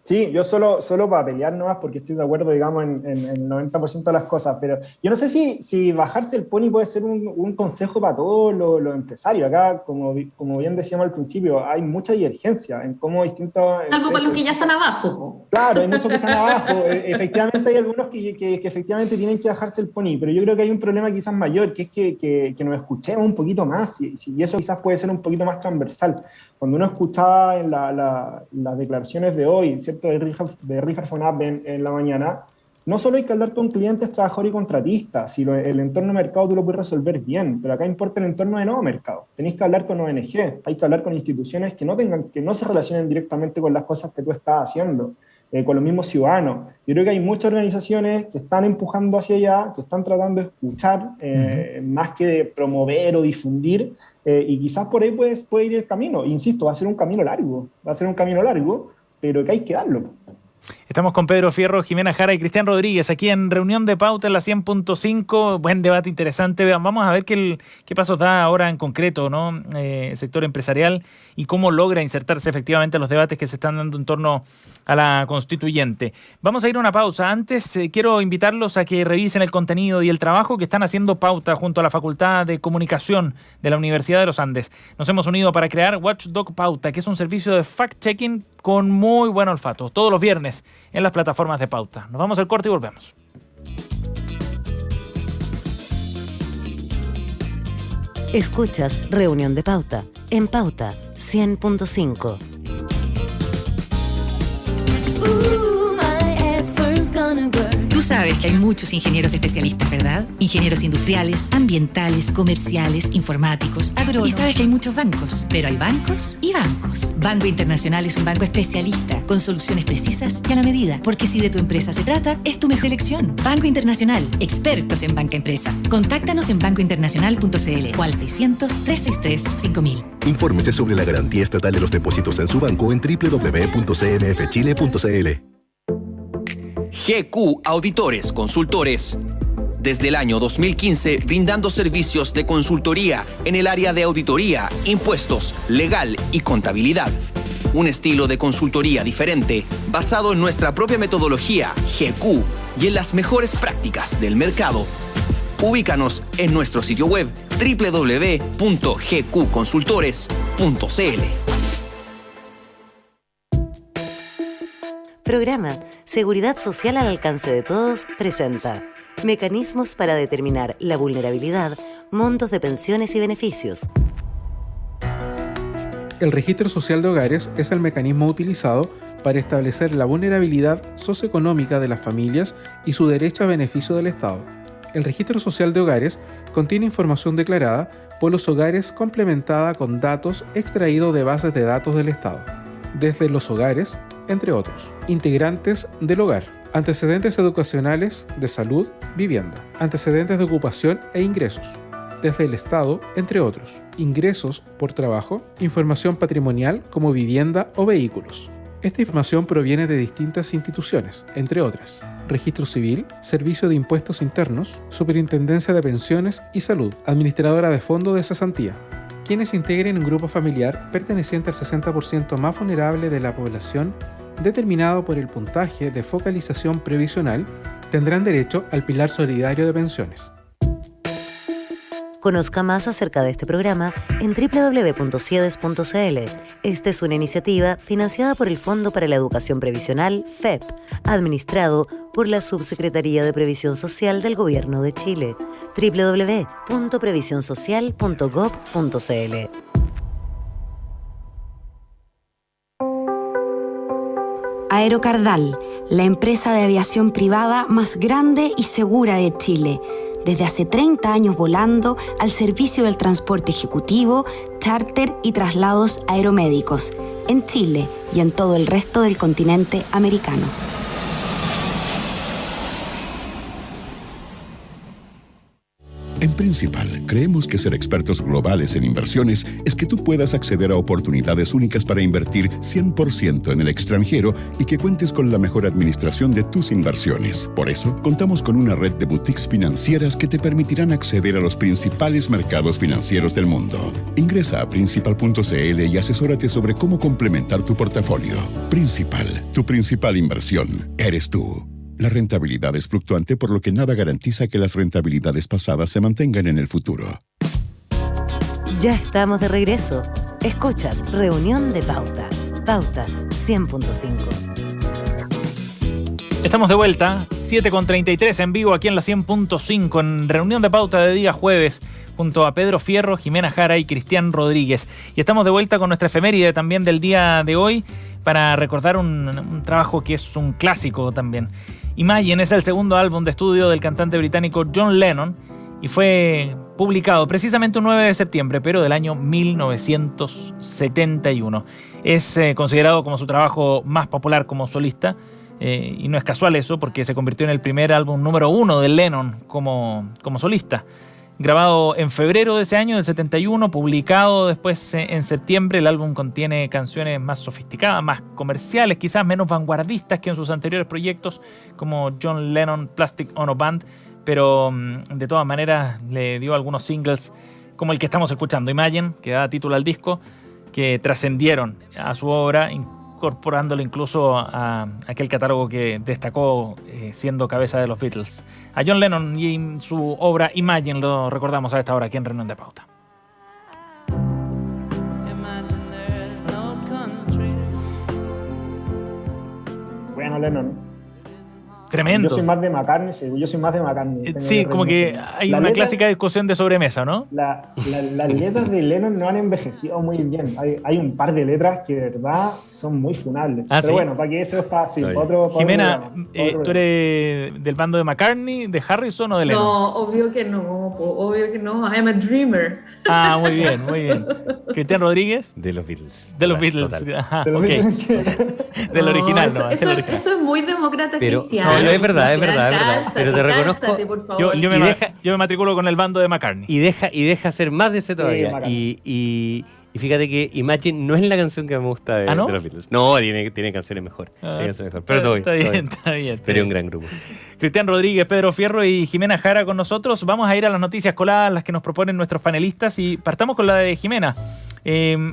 Sí, yo solo para pelear nomás, porque estoy de acuerdo, digamos, en el 90% de las cosas, pero yo no sé si bajarse el pony puede ser un consejo para todos los empresarios. Acá, como bien decíamos al principio, hay mucha divergencia en cómo distintos... Salvo para los que ya están abajo. Claro, hay muchos que están abajo. Efectivamente hay algunos que efectivamente tienen que bajarse el pony, pero yo creo que hay un problema quizás mayor, que es que nos escuchemos un poquito más, y eso quizás puede ser un poquito más transversal. Cuando uno escuchaba en las declaraciones de hoy, ¿cierto?, de Richard von Appen en la mañana, no solo hay que hablar con clientes, trabajadores y contratistas, si el entorno de mercado tú lo puedes resolver bien, pero acá importa el entorno de nuevo mercado. Tenéis que hablar con ONG, hay que hablar con instituciones que no se relacionen directamente con las cosas que tú estás haciendo, con los mismos ciudadanos. Yo creo que hay muchas organizaciones que están empujando hacia allá, que están tratando de escuchar, más que de promover o difundir, y quizás por ahí puede ir el camino. Insisto, va a ser un camino largo, pero que hay que darlo. Estamos con Pedro Fierro, Jimena Jara y Cristian Rodríguez aquí en Reunión de Pauta en la 100.5. Buen debate interesante. Vamos a ver qué pasos da ahora en concreto, ¿no? El sector empresarial y cómo logra insertarse efectivamente en los debates que se están dando en torno a la constituyente. Vamos a ir a una pausa. Antes quiero invitarlos a que revisen el contenido y el trabajo que están haciendo Pauta junto a la Facultad de Comunicación de la Universidad de los Andes. Nos hemos unido para crear Watchdog Pauta, que es un servicio de fact-checking con muy buen olfato, todos los viernes en las plataformas de Pauta. Nos vamos al corte y volvemos. Escuchas Reunión de Pauta en Pauta 100.5. Tú sabes que hay muchos ingenieros especialistas, ¿verdad? Ingenieros industriales, ambientales, comerciales, informáticos, agrónomos. Y sabes que hay muchos bancos, pero hay bancos y bancos. Banco Internacional es un banco especialista, con soluciones precisas y a la medida. Porque si de tu empresa se trata, es tu mejor elección. Banco Internacional, expertos en banca empresa. Contáctanos en bancointernacional.cl o al 600-363-5000. Infórmese sobre la garantía estatal de los depósitos en su banco en www.cmfchile.cl. GQ Auditores Consultores. Desde el año 2015, brindando servicios de consultoría en el área de auditoría, impuestos, legal y contabilidad. Un estilo de consultoría diferente, basado en nuestra propia metodología GQ y en las mejores prácticas del mercado. Ubícanos en nuestro sitio web www.gqconsultores.cl. Programa Seguridad Social al alcance de todos presenta Mecanismos para determinar la vulnerabilidad, montos de pensiones y beneficios. El registro social de hogares es el mecanismo utilizado para establecer la vulnerabilidad socioeconómica de las familias y su derecho a beneficio del Estado. El registro social de hogares contiene información declarada por los hogares complementada con datos extraídos de bases de datos del Estado, desde los hogares, entre otros. Integrantes del hogar, antecedentes educacionales, de salud, vivienda, antecedentes de ocupación e ingresos, desde el Estado, entre otros. Ingresos por trabajo, información patrimonial como vivienda o vehículos. Esta información proviene de distintas instituciones, entre otras. Registro Civil, Servicio de Impuestos Internos, Superintendencia de Pensiones y Salud, Administradora de Fondo de Cesantía. Quienes integren un grupo familiar perteneciente al 60% más vulnerable de la población, determinado por el puntaje de focalización previsional, tendrán derecho al pilar solidario de pensiones. Conozca más acerca de este programa en www.ciedes.cl. Esta es una iniciativa financiada por el Fondo para la Educación Previsional, FEP, administrado por la Subsecretaría de Previsión Social del Gobierno de Chile. www.previsionsocial.gov.cl. Aerocardal, la empresa de aviación privada más grande y segura de Chile. Desde hace 30 años volando al servicio del transporte ejecutivo, charter y traslados aeromédicos en Chile y en todo el resto del continente americano. En Principal, creemos que ser expertos globales en inversiones es que tú puedas acceder a oportunidades únicas para invertir 100% en el extranjero y que cuentes con la mejor administración de tus inversiones. Por eso, contamos con una red de boutiques financieras que te permitirán acceder a los principales mercados financieros del mundo. Ingresa a principal.cl y asesórate sobre cómo complementar tu portafolio. Principal, tu principal inversión, eres tú. La rentabilidad es fluctuante, por lo que nada garantiza que las rentabilidades pasadas se mantengan en el futuro. Ya estamos de regreso. Escuchas Reunión de Pauta. Pauta 100.5. Estamos de vuelta, 7:33 en vivo aquí en la 100.5 en Reunión de Pauta de día jueves, junto a Pedro Fierro, Jimena Jara y Cristian Rodríguez. Y estamos de vuelta con nuestra efeméride también del día de hoy para recordar un trabajo que es un clásico también. Imagine es el segundo álbum de estudio del cantante británico John Lennon y fue publicado precisamente un 9 de septiembre, pero del año 1971. Es considerado como su trabajo más popular como solista, y no es casual eso, porque se convirtió en el primer álbum número 1 de Lennon como solista. Grabado en febrero de ese año, del 71, publicado después en septiembre, el álbum contiene canciones más sofisticadas, más comerciales, quizás menos vanguardistas que en sus anteriores proyectos, como John Lennon Plastic Ono Band, pero de todas maneras le dio algunos singles, como el que estamos escuchando, Imagine, que da título al disco, que trascendieron a su obra, incorporándolo incluso a aquel catálogo que destacó siendo cabeza de los Beatles. A John Lennon y su obra Imagine lo recordamos a esta hora aquí en Reunión de Pauta. Bueno, Lennon. Tremendo. Yo soy más de McCartney, sí, como que hay una clásica discusión de sobremesa, ¿no? Las letras de Lennon no han envejecido muy bien. Hay un par de letras que de verdad son muy funables. Pero ¿sí? Bueno, para que eso es para otro. Jimena, ¿tú eres del bando de McCartney, de Harrison o de Lennon? No, obvio que no. I'm a dreamer. Ah, muy bien, muy bien. ¿Cristian Rodríguez? De los Beatles. De los Beatles. Ajá, okay. Del original, ¿no? Eso es muy demócrata cristiano. No, es verdad. Pero te reconozco. Yo me matriculo con el bando de McCartney. Y deja hacer más de ese todavía. Y fíjate que Imagine no es la canción que me gusta de los Beatles. No, tiene canciones mejor. Pero todo bien. Está bien. Pero es un gran grupo. Cristian Rodríguez, Pedro Fierro y Jimena Jara con nosotros. Vamos a ir a las noticias coladas, las que nos proponen nuestros panelistas. Y partamos con la de Jimena.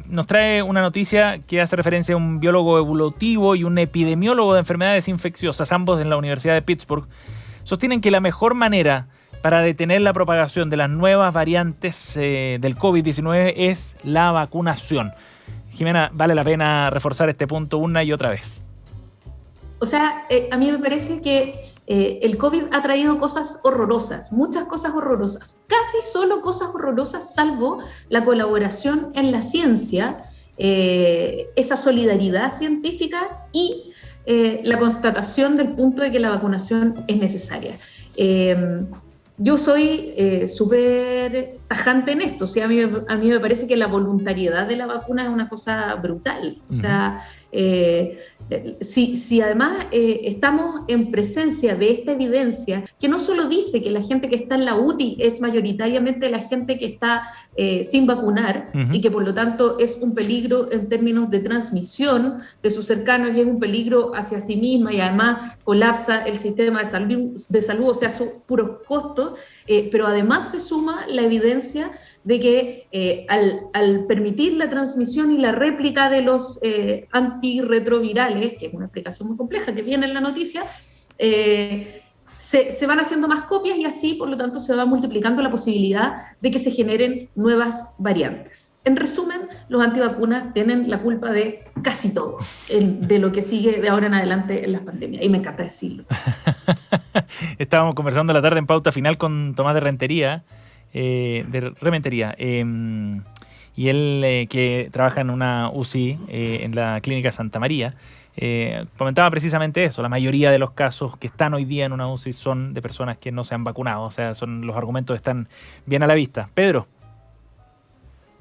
Nos trae una noticia que hace referencia a un biólogo evolutivo y un epidemiólogo de enfermedades infecciosas, ambos en la Universidad de Pittsburgh. Sostienen que la mejor manera para detener la propagación de las nuevas variantes del COVID-19 es la vacunación. Jimena, vale la pena reforzar este punto una y otra vez. O sea, a mí me parece que el COVID ha traído cosas horrorosas, muchas cosas horrorosas, casi solo cosas horrorosas, salvo la colaboración en la ciencia, esa solidaridad científica y la constatación del punto de que la vacunación es necesaria. Yo soy súper tajante en esto, o sea, a mí me parece que la voluntariedad de la vacuna es una cosa brutal, o sea, si además estamos en presencia de esta evidencia, que no solo dice que la gente que está en la UTI es mayoritariamente la gente que está sin vacunar y que por lo tanto es un peligro en términos de transmisión de sus cercanos y es un peligro hacia sí misma y además colapsa el sistema de salud, o sea, sus puros costos, pero además se suma la evidencia de que al permitir la transmisión y la réplica de los antirretrovirales, que es una explicación muy compleja que viene en la noticia, se van haciendo más copias y así, por lo tanto, se va multiplicando la posibilidad de que se generen nuevas variantes. En resumen, los antivacunas tienen la culpa de casi todo, de lo que sigue de ahora en adelante en las pandemias, y me encanta decirlo. Estábamos conversando la tarde en Pauta Final con Tomás de Rementería, y él que trabaja en una UCI en la Clínica Santa María, comentaba precisamente eso. La mayoría de los casos que están hoy día en una UCI son de personas que no se han vacunado, o sea, los argumentos están bien a la vista. Pedro.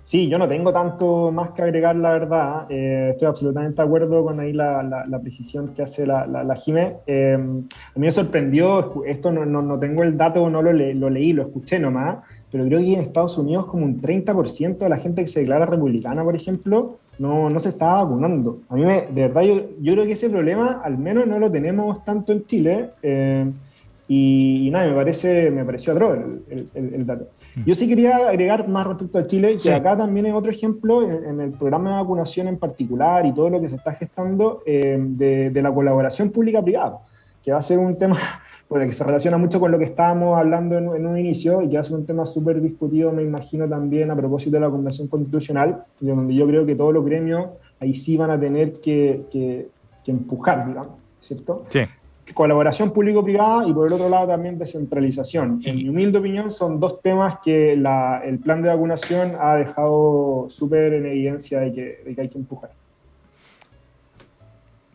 Sí, yo no tengo tanto más que agregar, la verdad. Estoy absolutamente de acuerdo con ahí la precisión que hace la Jimé. A mí me sorprendió, esto no tengo el dato, no lo leí, lo escuché nomás, pero creo que en Estados Unidos como un 30% de la gente que se declara republicana, por ejemplo, no se está vacunando. A mí, de verdad, yo creo que ese problema al menos no lo tenemos tanto en Chile. Y nada, me pareció atroz el dato. Yo sí quería agregar más respecto a Chile, que acá también es otro ejemplo en el programa de vacunación en particular y todo lo que se está gestando de la colaboración pública-privada, que va a ser un tema que se relaciona mucho con lo que estábamos hablando en un inicio y que va a ser un tema súper discutido, me imagino, también a propósito de la Convención Constitucional, donde yo creo que todos los gremios ahí sí van a tener que empujar, digamos, ¿cierto? Sí. Colaboración público-privada y por el otro lado también descentralización. En mi humilde opinión son dos temas que el plan de vacunación ha dejado súper en evidencia de que hay que empujar.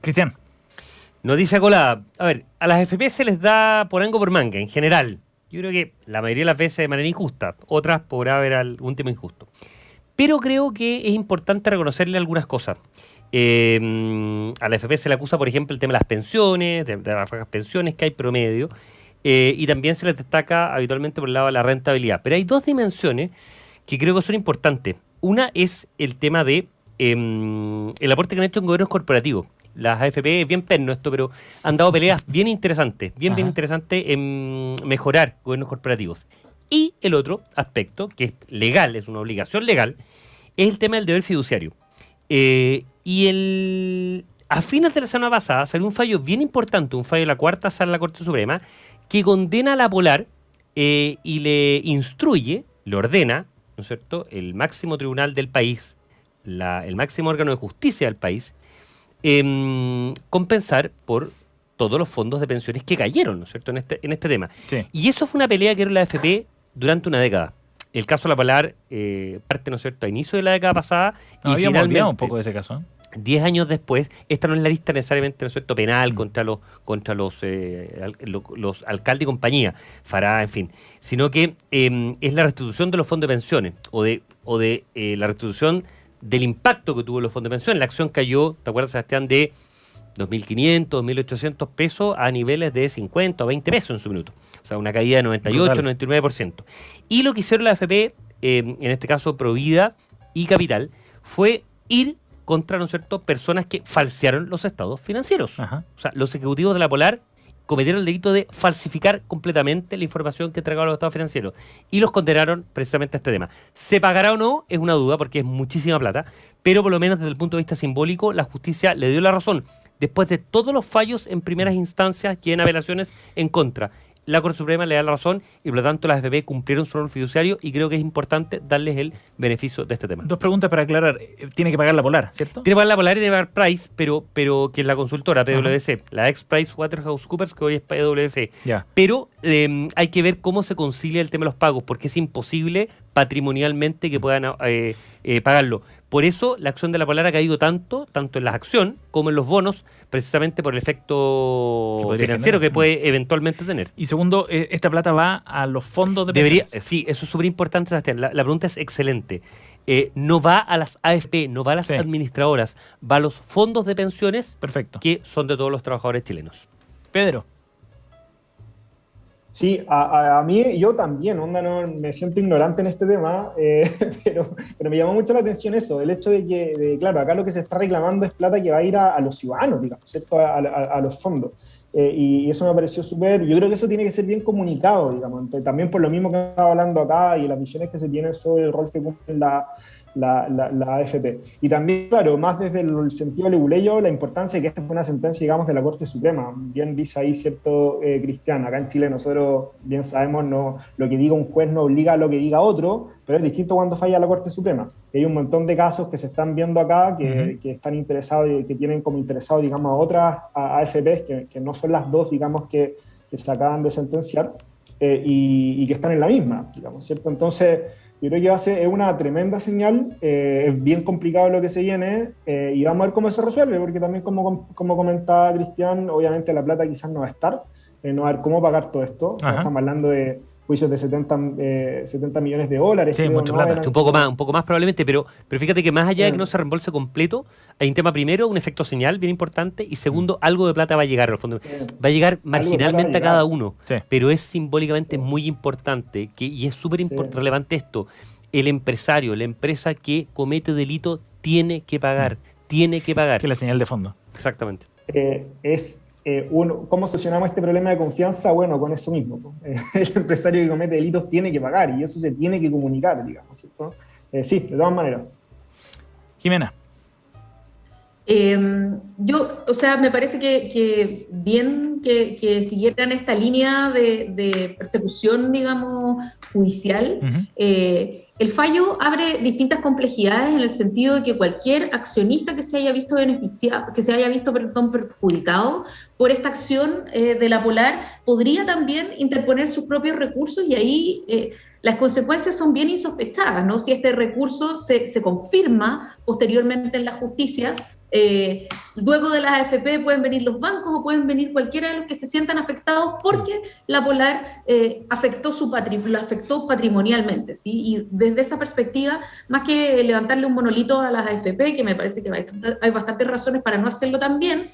Cristian. Noticia colada. A ver, a las FP se les da por ango por manga, en general. Yo creo que la mayoría de las veces de manera injusta, otras por haber algún tema injusto. Pero creo que es importante reconocerle algunas cosas. A la FP se le acusa, por ejemplo, el tema de las pensiones, de las bajas pensiones que hay promedio. y también se les destaca habitualmente por el lado de la rentabilidad. Pero hay dos dimensiones que creo que son importantes. Una es el tema de el aporte que han hecho en gobiernos corporativos. Las AFP es bien perno esto, pero han dado peleas bien interesantes, bien interesantes en mejorar gobiernos corporativos. Y el otro aspecto, que es legal, es una obligación legal, es el tema del deber fiduciario. A fines de la semana pasada salió un fallo bien importante, un fallo de la cuarta sala de la Corte Suprema, que condena a la Polar y le instruye, le ordena, ¿no es cierto?, el máximo tribunal del país, el máximo órgano de justicia del país, compensar por todos los fondos de pensiones que cayeron, ¿no es cierto?, en este tema. Sí. Y eso fue una pelea que era la AFP durante una década. El caso de la Polar parte, ¿no es cierto?, a inicio de la década pasada. No, y habíamos olvidado un poco de ese caso. 10 años después, esta no es la lista necesariamente, ¿no es cierto?, penal contra los alcaldes y compañía, Fará, en fin, sino que es la restitución de los fondos de pensiones o de la restitución del impacto que tuvo los fondos de pensiones. La acción cayó, ¿te acuerdas, Sebastián?, de 2.500, 2.800 pesos a niveles de 50 o 20 pesos en su minuto. O sea, una caída de 98, 99%. Y lo que hicieron la AFP, en este caso Provida y Capital, fue ir contra, ¿no es cierto?, personas que falsearon los estados financieros. Ajá. O sea, los ejecutivos de la Polar cometieron el delito de falsificar completamente la información que entregaban los estados financieros y los condenaron precisamente a este tema. ¿Se pagará o no? Es una duda porque es muchísima plata, pero por lo menos desde el punto de vista simbólico la justicia le dio la razón después de todos los fallos en primeras instancias que en apelaciones en contra. La Corte Suprema le da la razón y por lo tanto las AFP cumplieron su rol fiduciario y creo que es importante darles el beneficio de este tema. Dos preguntas para aclarar. Tiene que pagar la Polar, ¿cierto? Tiene que pagar la Polar y debe pagar Price, pero que es la consultora, PwC, la ex PricewaterhouseCoopers, que hoy es PwC. Ya. Pero hay que ver cómo se concilia el tema de los pagos, porque es imposible patrimonialmente que puedan pagarlo. Por eso la acción de la Polar ha caído tanto en la acción como en los bonos, precisamente por el efecto financiero que puede eventualmente tener. Y segundo, esta plata va a los fondos de pensiones. Sí, eso es súper importante, Sebastián. La pregunta es excelente. No va a las AFP, no va a las administradoras, va a los fondos de pensiones. Perfecto. Que son de todos los trabajadores chilenos. Pedro. Sí, a mí, yo también, no me siento ignorante en este tema, pero me llamó mucho la atención eso, el hecho de que, claro, acá lo que se está reclamando es plata que va a ir a los ciudadanos, digamos, ¿cierto?, a los fondos. Y eso me pareció súper, yo creo que eso tiene que ser bien comunicado, digamos, también por lo mismo que estaba hablando acá y las visiones que se tienen sobre el rol que cumple la AFP. Y también, claro, más desde el sentido leguleyo, la importancia de que esta fue una sentencia, digamos, de la Corte Suprema. Bien dice ahí, ¿cierto, Cristian? Acá en Chile nosotros bien sabemos, lo que diga un juez no obliga a lo que diga otro, pero es distinto cuando falla la Corte Suprema. Hay un montón de casos que se están viendo acá que están interesados y que tienen como interesado, digamos, a otras AFPs que no son las dos, digamos, que se acaban de sentenciar y que están en la misma, digamos, ¿cierto? Entonces, yo creo que es una tremenda señal, es bien complicado lo que se viene y vamos a ver cómo se resuelve, porque también como comentaba Cristian, obviamente la plata quizás no va a estar, no va a haber cómo pagar todo esto. O sea, estamos hablando de juicios de 70 millones de dólares. Sí, mucha plata. Un poco más probablemente, pero fíjate que más allá de que no se reembolse completo, hay un tema primero, un efecto señal bien importante, y segundo, algo de plata va a llegar al fondo. Va a llegar marginalmente a cada uno, pero es simbólicamente muy importante, y es súper relevante esto. El empresario, la empresa que comete delito tiene que pagar, Que es la señal de fondo. Exactamente. ¿Cómo solucionamos este problema de confianza? Bueno, con eso mismo. El empresario que comete delitos tiene que pagar y eso se tiene que comunicar, digamos, ¿cierto? Sí, de todas maneras. Jimena. Me parece que bien que siguieran esta línea de persecución, digamos, judicial. El fallo abre distintas complejidades en el sentido de que cualquier accionista que se haya visto perjudicado por esta acción de la Polar podría también interponer sus propios recursos y ahí las consecuencias son bien insospechadas, ¿no? Si este recurso se confirma posteriormente en la justicia, luego de las AFP pueden venir los bancos o pueden venir cualquiera de los que se sientan afectados porque la Polar lo afectó patrimonialmente, ¿sí? Y desde esa perspectiva, más que levantarle un monolito a las AFP, que me parece que hay bastantes razones para no hacerlo también,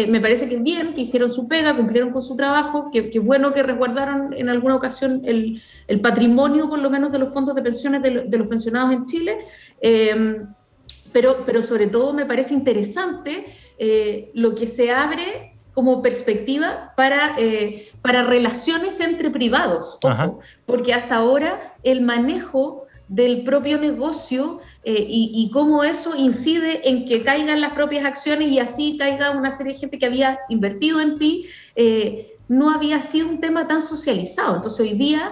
me parece que es bien, que hicieron su pega, cumplieron con su trabajo, que bueno que resguardaron en alguna ocasión el patrimonio, por lo menos, de los fondos de pensiones de los pensionados en Chile, pero sobre todo me parece interesante lo que se abre como perspectiva para relaciones entre privados, ojo, porque hasta ahora el manejo del propio negocio y cómo eso incide en que caigan las propias acciones y así caiga una serie de gente que había invertido en ti, no había sido un tema tan socializado. Entonces hoy día,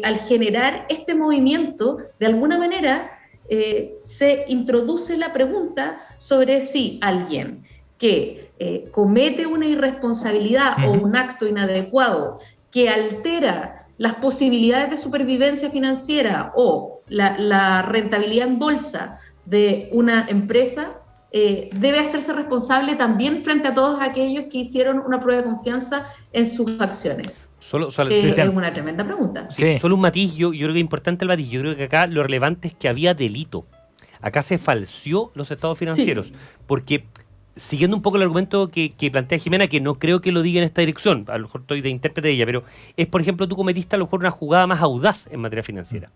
al generar este movimiento, de alguna manera se introduce la pregunta sobre si alguien que comete una irresponsabilidad o un acto inadecuado que altera las posibilidades de supervivencia financiera o la rentabilidad en bolsa de una empresa, debe hacerse responsable también frente a todos aquellos que hicieron una prueba de confianza en sus acciones. Es una tremenda pregunta. Sí. Solo un matiz, yo creo que es importante el matiz. Yo creo que acá lo relevante es que había delito. Acá se falseó los estados financieros, porque siguiendo un poco el argumento que plantea Jimena, que no creo que lo diga en esta dirección, a lo mejor estoy de intérprete de ella, pero es, por ejemplo, tú cometiste a lo mejor una jugada más audaz en materia financiera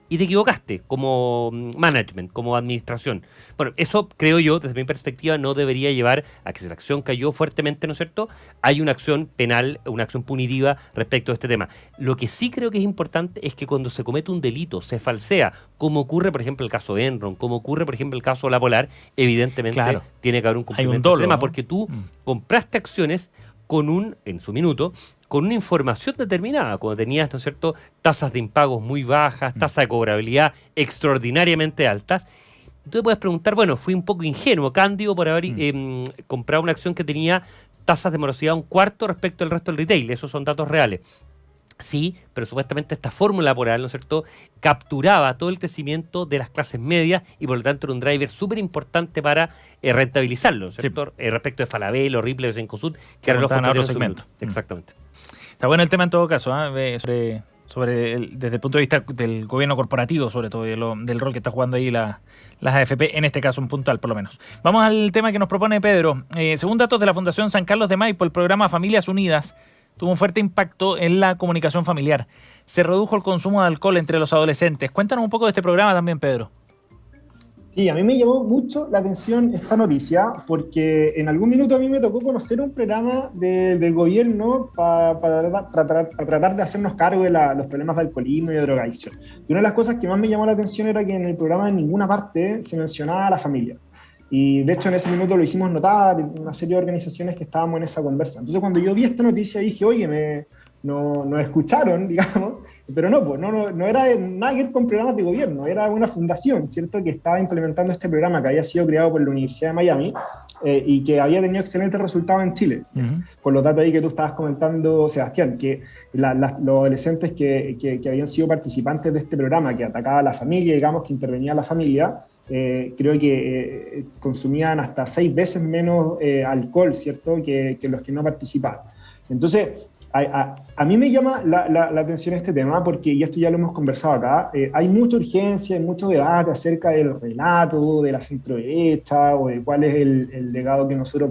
y te equivocaste como management, como administración. Bueno, eso creo yo, desde mi perspectiva, no debería llevar a que si la acción cayó fuertemente, ¿no es cierto?, hay una acción penal, una acción punitiva respecto a este tema. Lo que sí creo que es importante es que cuando se comete un delito, se falsea, como ocurre, por ejemplo, el caso Enron, como ocurre, por ejemplo, el caso La Polar, evidentemente tiene que haber un cumplimiento del tema, porque tú compraste acciones en su minuto, con una información determinada, cuando tenías, ¿no es cierto?, tasas de impagos muy bajas, tasas de cobrabilidad extraordinariamente altas. Tú te puedes preguntar, bueno, fui un poco ingenuo, cándido por haber comprado una acción que tenía tasas de morosidad 1/4 respecto al resto del retail. Esos son datos reales. Sí, pero supuestamente esta fórmula laboral, ¿no es cierto?, capturaba todo el crecimiento de las clases medias y por lo tanto era un driver súper importante para rentabilizarlo, ¿no es cierto?, respecto de Falabella, Ripley, Cencosud, que eran los otros segmentos. Exactamente. Está bueno el tema en todo caso, desde el punto de vista del gobierno corporativo, sobre todo del rol que está jugando ahí las AFP, en este caso un puntual por lo menos. Vamos al tema que nos propone Pedro. Según datos de la Fundación San Carlos de Maipo, el programa Familias Unidas tuvo un fuerte impacto en la comunicación familiar. Se redujo el consumo de alcohol entre los adolescentes. Cuéntanos un poco de este programa también, Pedro. Sí, a mí me llamó mucho la atención esta noticia, porque en algún minuto a mí me tocó conocer un programa del gobierno para tratar de hacernos cargo de los problemas de alcoholismo y de drogadicción. Y una de las cosas que más me llamó la atención era que en el programa en ninguna parte se mencionaba a la familia. Y de hecho en ese minuto lo hicimos notar en una serie de organizaciones que estábamos en esa conversa. Entonces cuando yo vi esta noticia dije, oye, nos escucharon, digamos, pero no era nada que ver con programas de gobierno, era una fundación, ¿cierto?, que estaba implementando este programa que había sido creado por la Universidad de Miami y que había tenido excelentes resultados en Chile. Por los datos ahí que tú estabas comentando, Sebastián, que los adolescentes que habían sido participantes de este programa, que atacaba a la familia, digamos, que intervenía a la familia, creo que consumían hasta 6 veces menos alcohol, ¿cierto?, que los que no participaban. Entonces, a mí me llama la atención este tema porque, y esto ya lo hemos conversado acá, hay mucha urgencia, hay mucho debate acerca del relato de la centroderecha o de cuál es el legado que nosotros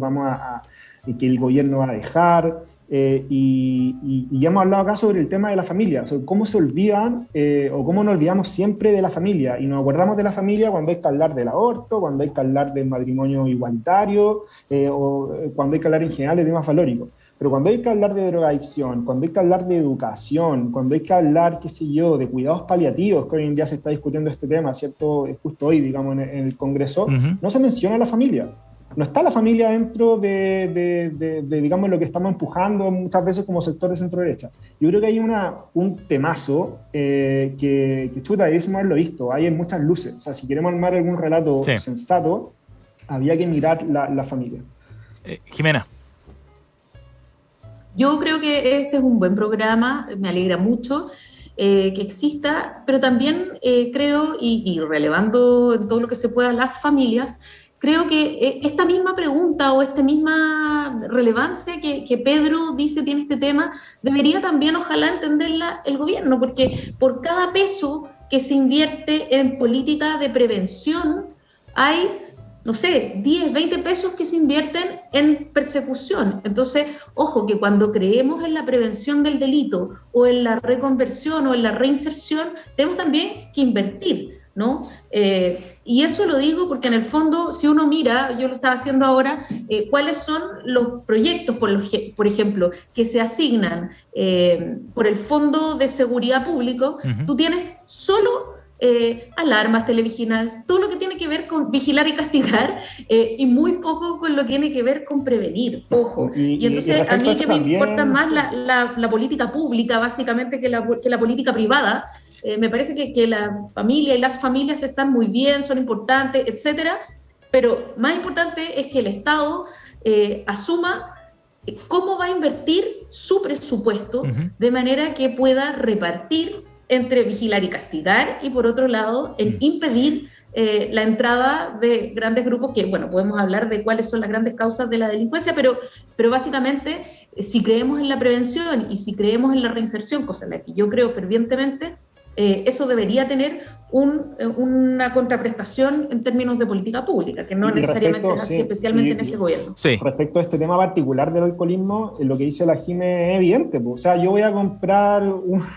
que el gobierno va a dejar. Y ya hemos hablado acá sobre el tema de la familia, o sea, cómo se olvidan o cómo nos olvidamos siempre de la familia y nos acordamos de la familia cuando hay que hablar del aborto, cuando hay que hablar del matrimonio igualitario o cuando hay que hablar en general de temas falóricos. Pero cuando hay que hablar de drogadicción, cuando hay que hablar de educación, cuando hay que hablar, qué sé yo, de cuidados paliativos, que hoy en día se está discutiendo este tema, ¿cierto?, justo hoy, digamos, en el Congreso, no se menciona a la familia. No está la familia dentro de digamos, lo que estamos empujando muchas veces como sector de centro-derecha. Yo creo que hay un temazo que chuta, debiésemos haberlo visto. Hay en muchas luces. O sea, si queremos armar algún relato sensato, había que mirar la familia. Jimena. Yo creo que este es un buen programa, me alegra mucho que exista, pero también creo, y relevando en todo lo que se pueda las familias, creo que esta misma pregunta o esta misma relevancia que Pedro dice tiene este tema, debería también ojalá entenderla el gobierno, porque por cada peso que se invierte en política de prevención hay no sé, 10, 20 pesos que se invierten en persecución. Entonces, ojo, que cuando creemos en la prevención del delito o en la reconversión o en la reinserción, tenemos también que invertir, ¿no? Y eso lo digo porque en el fondo, si uno mira, yo lo estaba haciendo ahora, cuáles son los proyectos, por ejemplo, que se asignan por el Fondo de Seguridad Público, tú tienes solo alarmas, televigilancia, todo lo que tiene que ver con vigilar y castigar, y muy poco con lo que tiene que ver con prevenir, ojo. Y entonces a mí que me importa más la política pública, básicamente, que la política privada. Me parece que la familia y las familias están muy bien, son importantes, etcétera, pero más importante es que el Estado asuma cómo va a invertir su presupuesto de manera que pueda repartir entre vigilar y castigar, y por otro lado, en impedir la entrada de grandes grupos que, bueno, podemos hablar de cuáles son las grandes causas de la delincuencia, pero básicamente, si creemos en la prevención y si creemos en la reinserción, cosa en la que yo creo fervientemente, eso debería tener una contraprestación en términos de política pública, que no necesariamente es así, especialmente en este gobierno. Sí. Respecto a este tema particular del alcoholismo, lo que dice la Jime es evidente. O sea, yo voy a comprar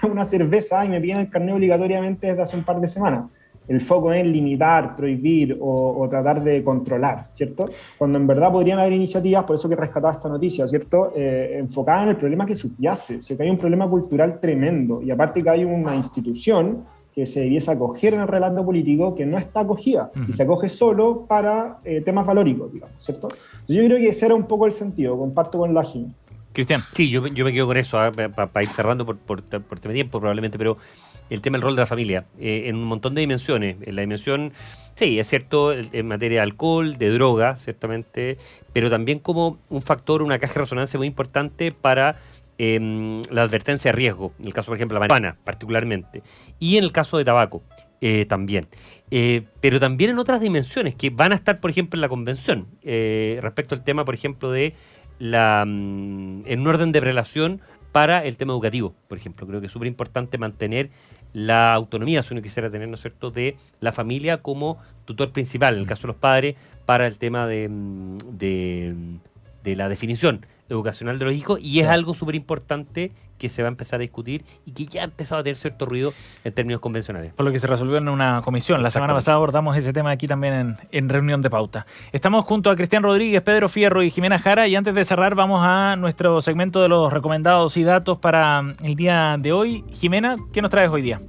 una cerveza y me piden el carnet obligatoriamente desde hace un par de semanas. El foco es limitar, prohibir o tratar de controlar, ¿cierto? Cuando en verdad podrían haber iniciativas, por eso que rescataba esta noticia, ¿cierto? Enfocadas en el problema que subyace, o sea, que hay un problema cultural tremendo, y aparte que hay una institución que se debiese acoger en el relato político que no está acogida, y se acoge solo para temas valóricos, digamos, ¿cierto? Entonces yo creo que ese era un poco el sentido, comparto con la Jimmy. Cristian. Sí, yo me quedo con eso, para ir cerrando por tema de tiempo probablemente, pero el tema del rol de la familia, en un montón de dimensiones. En la dimensión, sí, es cierto, en materia de alcohol, de droga, ciertamente, pero también como un factor, una caja de resonancia muy importante para la advertencia de riesgo, en el caso, por ejemplo, de la marihuana, particularmente, y en el caso de tabaco, también. Pero también en otras dimensiones que van a estar, por ejemplo, en la convención, respecto al tema, por ejemplo, de en un orden de relación para el tema educativo, por ejemplo. Creo que es súper importante mantener la autonomía, si uno quisiera tener, ¿no es cierto?, de la familia como tutor principal, en el caso de los padres, para el tema de la definición educacional de los hijos, y es algo súper importante que se va a empezar a discutir y que ya ha empezado a tener cierto ruido en términos convencionales. Por lo que se resolvió en una comisión. La semana pasada abordamos ese tema aquí también en reunión de pauta. Estamos junto a Cristian Rodríguez, Pedro Fierro y Jimena Jara, y antes de cerrar vamos a nuestro segmento de los recomendados y datos para el día de hoy. Jimena, ¿qué nos traes hoy día?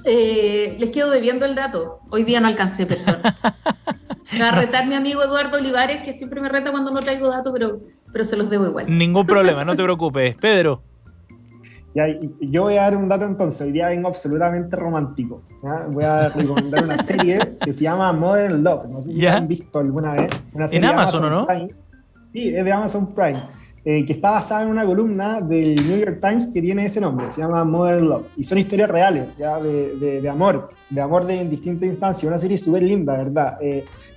Les quedo debiendo el dato. Hoy día no alcancé, perdón. Me va a retar mi amigo Eduardo Olivares, que siempre me reta cuando no traigo datos, pero se los debo igual. Ningún problema, no te preocupes. Pedro. Ya, yo voy a dar un dato entonces. Hoy día vengo absolutamente romántico, ¿ya? Voy a recomendar una serie que se llama Modern Love. No sé si la han visto alguna vez. Una serie en Amazon, ¿o no? Prime. Sí, es de Amazon Prime. Que está basada en una columna del New York Times que tiene ese nombre, se llama Modern Love, y son historias reales, ya de amor en distintas instancias. Una serie súper linda, ¿verdad?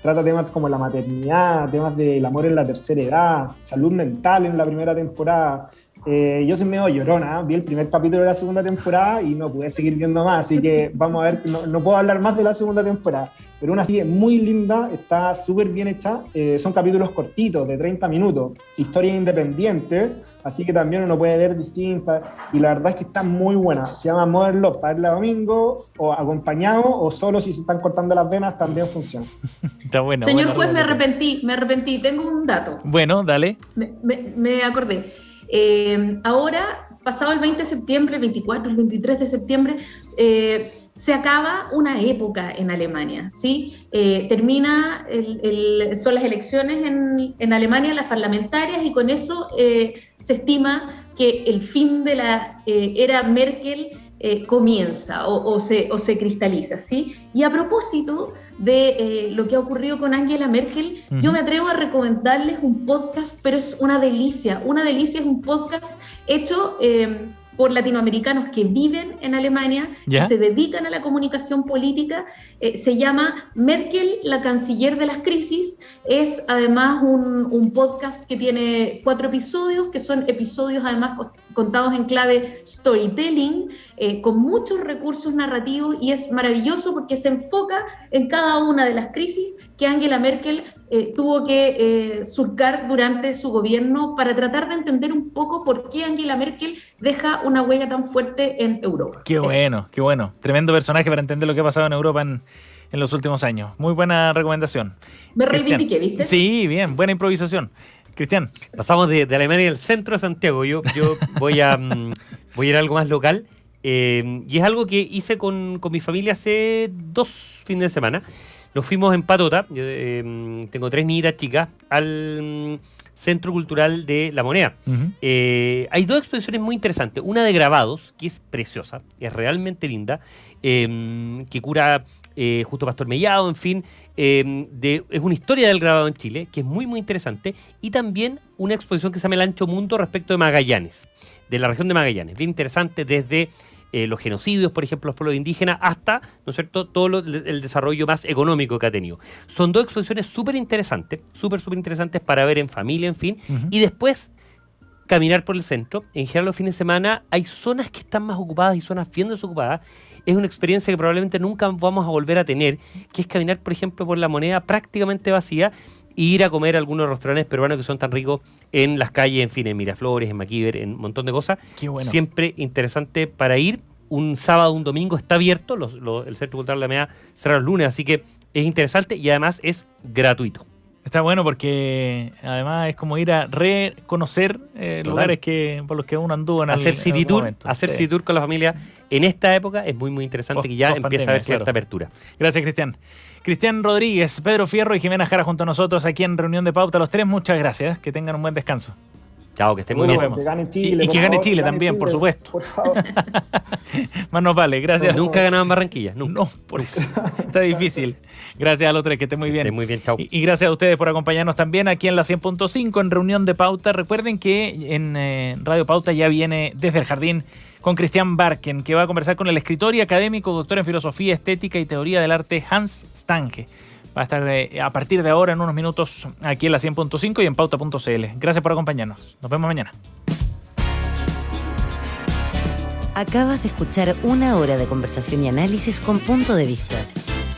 Trata temas como la maternidad, temas del amor en la tercera edad, salud mental en la primera temporada. Yo soy medio llorona, vi el primer capítulo de la segunda temporada y no pude seguir viendo más, así que vamos a ver, no puedo hablar más de la segunda temporada, pero una serie muy linda, está súper bien hecha, son capítulos cortitos, de 30 minutos, historia independiente, así que también uno puede ver distintas, y la verdad es que está muy buena. Se llama Modern Love, para verla domingo, o acompañado, o solo si se están cortando las venas, también funciona. Está buena. Señor juez, me arrepentí, tengo un dato. Bueno, dale. Me acordé. Ahora, pasado el 20 de septiembre, el 24, el 23 de septiembre, se acaba una época en Alemania, ¿sí? Son las elecciones en Alemania, las parlamentarias, y con eso se estima que el fin de la era Merkel comienza o se cristaliza, ¿sí? Y a propósito de lo que ha ocurrido con Angela Merkel, yo me atrevo a recomendarles un podcast, pero es una delicia, es un podcast hecho por latinoamericanos que viven en Alemania, que se dedican a la comunicación política. Se llama Merkel, la canciller de las crisis. Es además un podcast que tiene 4 episodios, que son episodios además contados en clave storytelling, con muchos recursos narrativos, y es maravilloso porque se enfoca en cada una de las crisis que Angela Merkel tuvo que surcar durante su gobierno, para tratar de entender un poco por qué Angela Merkel deja una huella tan fuerte en Europa. Qué bueno, qué bueno. Tremendo personaje para entender lo que ha pasado en Europa en los últimos años. Muy buena recomendación. Me reivindiqué, ¿viste? Sí, bien, buena improvisación. Cristian. Pasamos de Alemania al centro de Santiago. Yo voy a ir a algo más local. Y es algo que hice con mi familia hace 2 fines de semana. Nos fuimos en patota, yo tengo 3 niñitas chicas, al Centro Cultural de La Moneda. Uh-huh. Hay 2 exposiciones muy interesantes. Una de grabados, que es preciosa, es realmente linda, que cura Justo Pastor Mellado, en fin. Es una historia del grabado en Chile, que es muy, muy interesante. Y también una exposición que se llama El Ancho Mundo respecto de Magallanes, de la región de Magallanes. Bien interesante, desde los genocidios, por ejemplo, los pueblos indígenas, hasta, ¿no es cierto?, todo el desarrollo más económico que ha tenido. Son 2 exposiciones súper interesantes para ver en familia, en fin. Uh-huh. Y después caminar por el centro. En general, los fines de semana hay zonas que están más ocupadas y zonas bien desocupadas. Es una experiencia que probablemente nunca vamos a volver a tener, que es caminar, por ejemplo, por La Moneda prácticamente vacía, e ir a comer a algunos restaurantes peruanos que son tan ricos en las calles, en fin, en Miraflores, en Maquiver, en un montón de cosas. Qué bueno. Siempre interesante para ir. Un sábado, un domingo está abierto, el Centro Cultural de La Moneda cerra los lunes, así que es interesante y además es gratuito. Está bueno porque además es como ir a reconocer lugares por los que uno anduvo en hacer city tour, momento. City tour con la familia en esta época es muy, muy interesante, que ya empieza a haber cierta apertura. Gracias, Cristian. Cristian Rodríguez, Pedro Fierro y Jimena Jara junto a nosotros aquí en Reunión de Pauta. Los 3, muchas gracias. Que tengan un buen descanso. Chao, que estén muy bien. Que gane Chile, y que gane Chile también, Chile, por supuesto. Por favor. Más nos vale, gracias. Nunca ganaban Barranquilla, nunca. No, por eso. Está difícil. Gracias a los 3, que estén muy bien. Estén muy bien, chao. Y gracias a ustedes por acompañarnos también aquí en la 100.5 en Reunión de Pauta. Recuerden que en Radio Pauta ya viene Desde el Jardín con Cristian Barken, que va a conversar con el escritor y académico, doctor en Filosofía, Estética y Teoría del Arte, Hans Stange. Va a estar a partir de ahora en unos minutos aquí en la 100.5 y en pauta.cl. Gracias por acompañarnos. Nos vemos mañana. Acabas de escuchar 1 hora de conversación y análisis con punto de vista.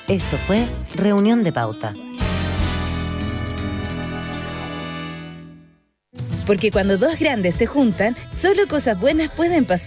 Esto fue Reunión de Pauta. Porque cuando 2 grandes se juntan, solo cosas buenas pueden pasar.